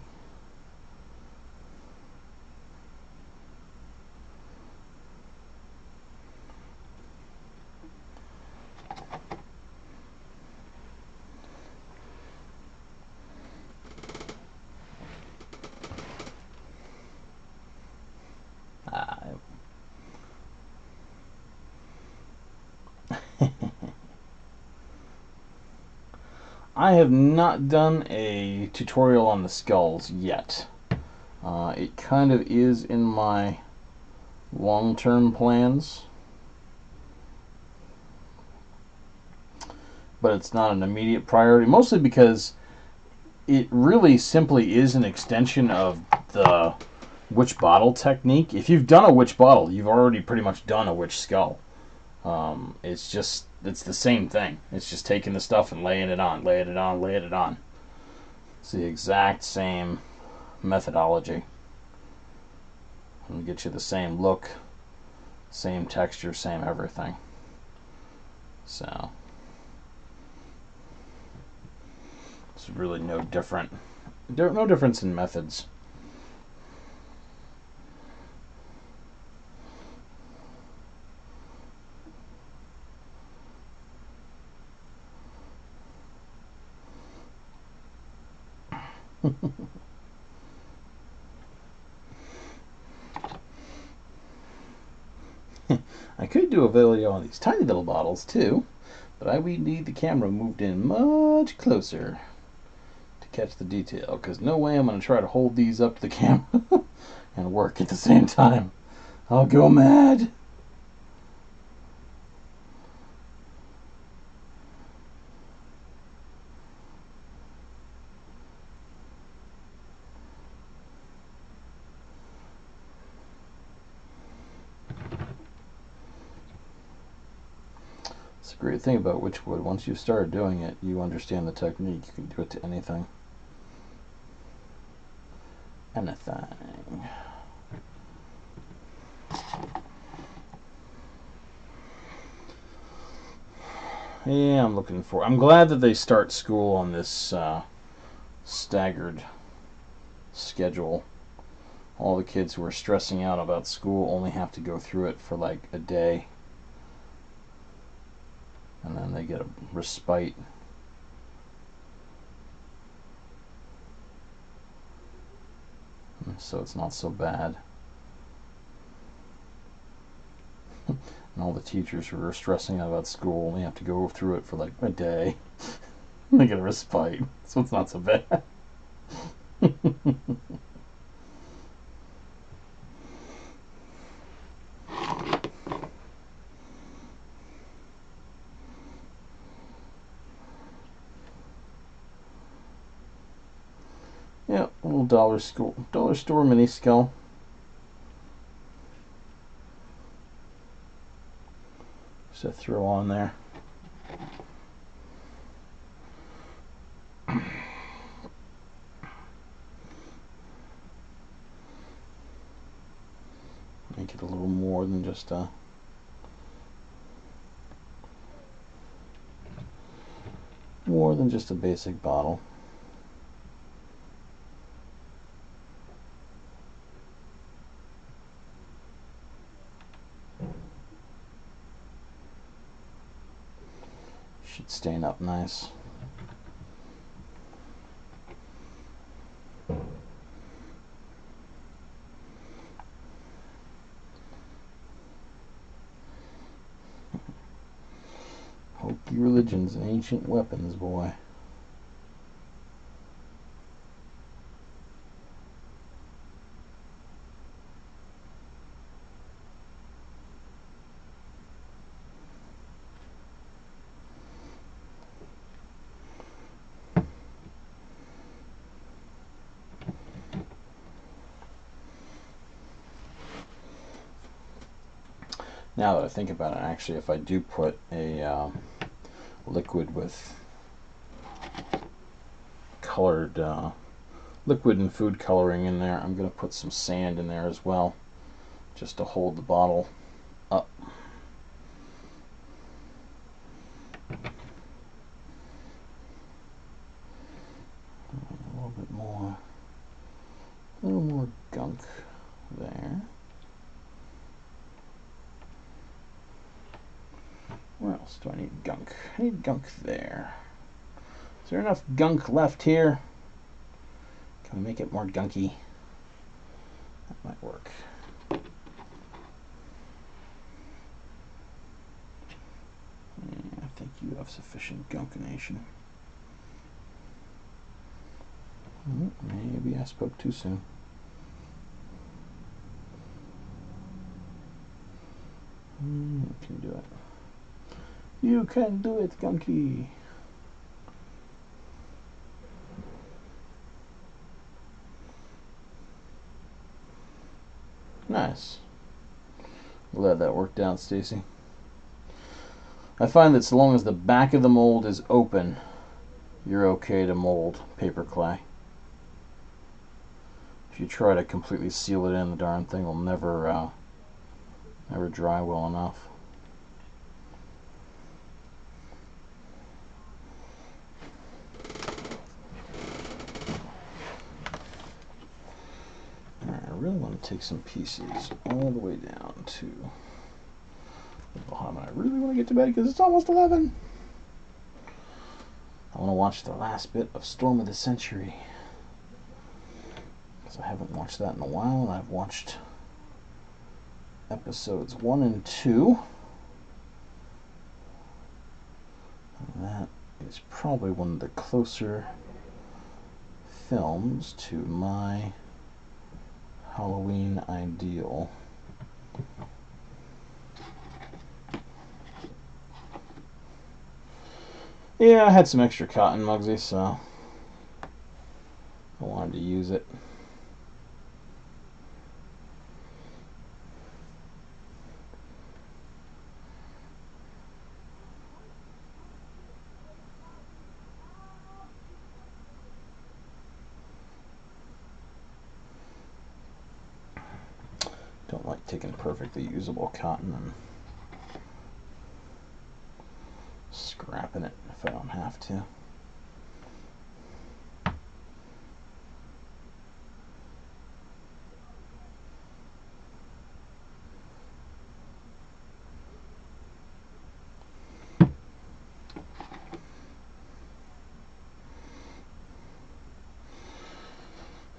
I have not done a tutorial on the skulls yet. It kind of is in my long-term plans, but it's not an immediate priority, mostly because it really simply is an extension of the witch bottle technique. If you've done a witch bottle, you've already pretty much done a witch skull. It's the same thing. It's just taking the stuff and laying it on, laying it on, laying it on. It's the exact same methodology. And get you the same look, same texture, same everything. So it's really no difference in methods. I could do a video on these tiny little bottles too, but I would need the camera moved in much closer to catch the detail, because no way I'm going to try to hold these up to the camera and work at the same time. I'll go mad. It's a great thing about Wytchwood. Once you start doing it, you understand the technique. You can do it to anything. Anything. Yeah, I'm glad that they start school on this staggered schedule. All the kids who are stressing out about school only have to go through it for like a day, and then they get a respite. So it's not so bad. And all the teachers who are stressing out about school only have to go through it for like a day. They get a respite, so it's not so bad. Yeah, a little dollar store mini skull. Just to throw on there. Make it a little more than just a basic bottle. Should stain up nice. Hokey religions and ancient weapons, boy. Now that I think about it, actually, if I do put a liquid with colored liquid and food coloring in there, I'm going to put some sand in there as well, just to hold the bottle up. A little more gunk there. Where else do I need gunk? I need gunk there. Is there enough gunk left here? Can we make it more gunky? That might work. Yeah, I think you have sufficient gunkination. Maybe I spoke too soon. You can do it. You can do it, Gunky. Nice. Glad that worked out, Stacy. I find that so long as the back of the mold is open, you're okay to mold paper clay. If you try to completely seal it in, the darn thing will never dry well enough. Alright, I really want to take some pieces all the way down to the bottom. I really want to get to bed because it's almost 11. I want to watch the last bit of Storm of the Century, because I haven't watched that in a while, and I've watched episodes 1 and 2. And that is probably one of the closer films to my Halloween ideal. Yeah, I had some extra cotton, Muggsy, so I wanted to use it. Don't like taking perfectly usable cotton and scrapping it if I don't have to. I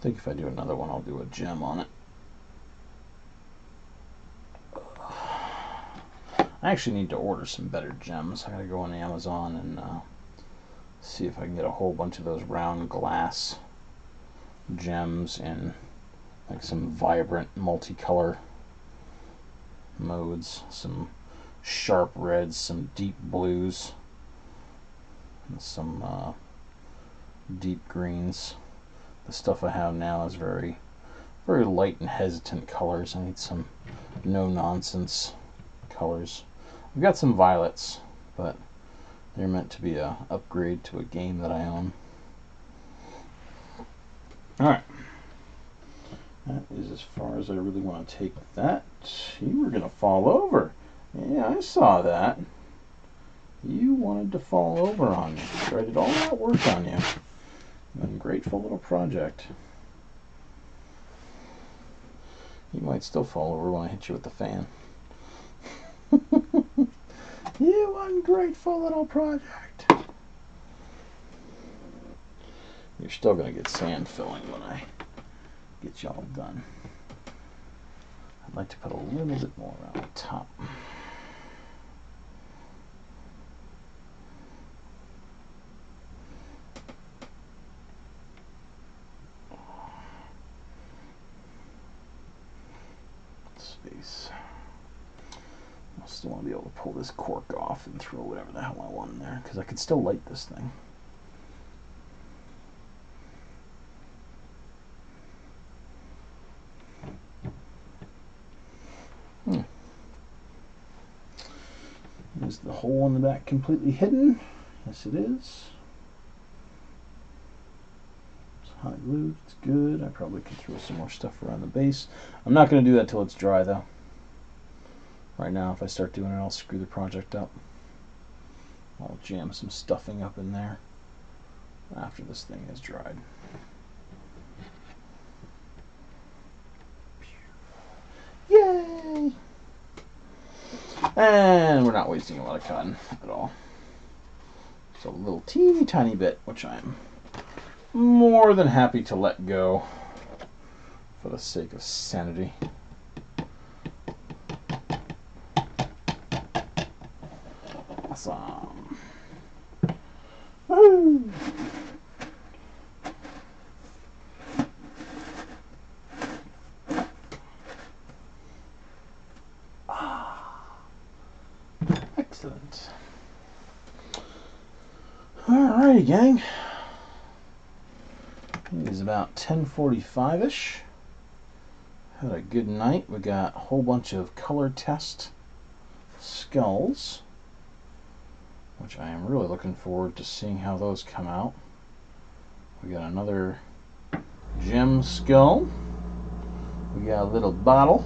think if I do another one, I'll do a gem on it. I actually need to order some better gems. I gotta go on Amazon and see if I can get a whole bunch of those round glass gems in like some vibrant multicolor modes, some sharp reds, some deep blues, and some deep greens. The stuff I have now is very light and hesitant colors. I need some no nonsense colors. I've got some violets, but they're meant to be a upgrade to a game that I own. Alright. That is as far as I really want to take that. You were going to fall over. Yeah, I saw that. You wanted to fall over on me. So I did all that work on you. Ungrateful little project. You might still fall over when I hit you with the fan. You ungrateful little project. You're still going to get sand filling when I get you all done. I'd like to put a little bit more around the top. Space. I still want to be able to pull this cork off and throw whatever the hell I want in there, because I can still light this thing. Is the hole in the back completely hidden? Yes, it is. It's hot glue. It's good. I probably could throw some more stuff around the base. I'm not going to do that till it's dry, though. Right now, if I start doing it, I'll screw the project up. I'll jam some stuffing up in there after this thing is dried. Yay! And we're not wasting a lot of cotton at all. So a little teeny tiny bit, which I'm more than happy to let go for the sake of sanity. Awesome. Woo! Excellent. Alrighty, gang. It is about 10:45-ish. Had a good night. We got a whole bunch of color test skulls, which I am really looking forward to seeing how those come out. We got another gem skull. We got a little bottle.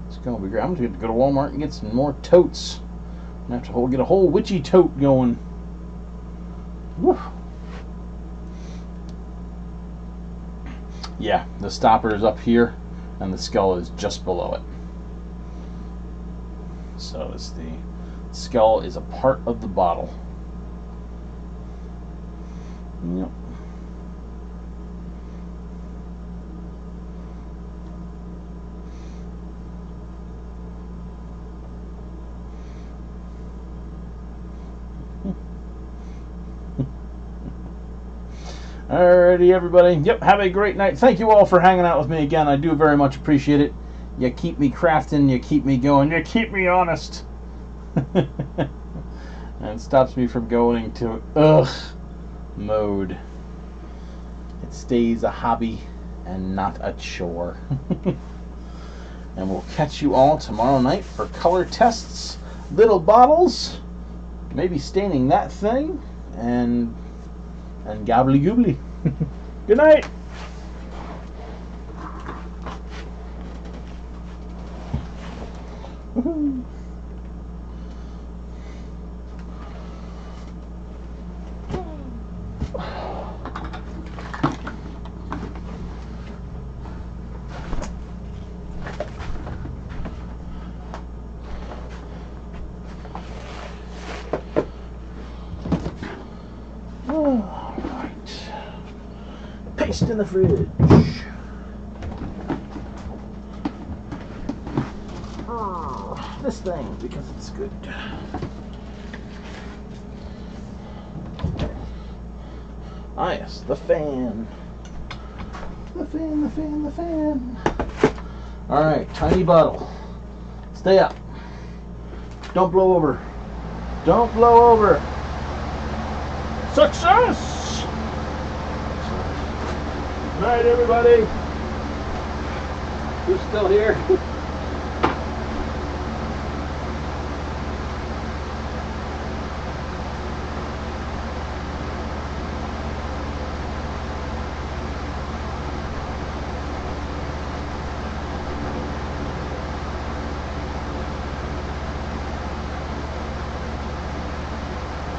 It's gonna be great. I'm gonna go to Walmart and get some more totes. I'm gonna have to get a whole witchy tote going. Woo. Yeah, the stopper is up here, and the skull is just below it. So it's the skull is a part of the bottle. Yep. Alrighty, everybody. Yep, have a great night. Thank you all for hanging out with me again. I do very much appreciate it. You keep me crafting, you keep me going, you keep me honest. And it stops me from going to mode. It stays a hobby and not a chore. And we'll catch you all tomorrow night for color tests, little bottles, maybe staining that thing, and gobbly goobly. Good night. Woohoo. Paste in the fridge. this thing because it's good. Ah yes, the fan. The fan, the fan, the fan. Alright, tiny bottle. Stay up. Don't blow over. Don't blow over. Success! Good night, everybody. Who's still here?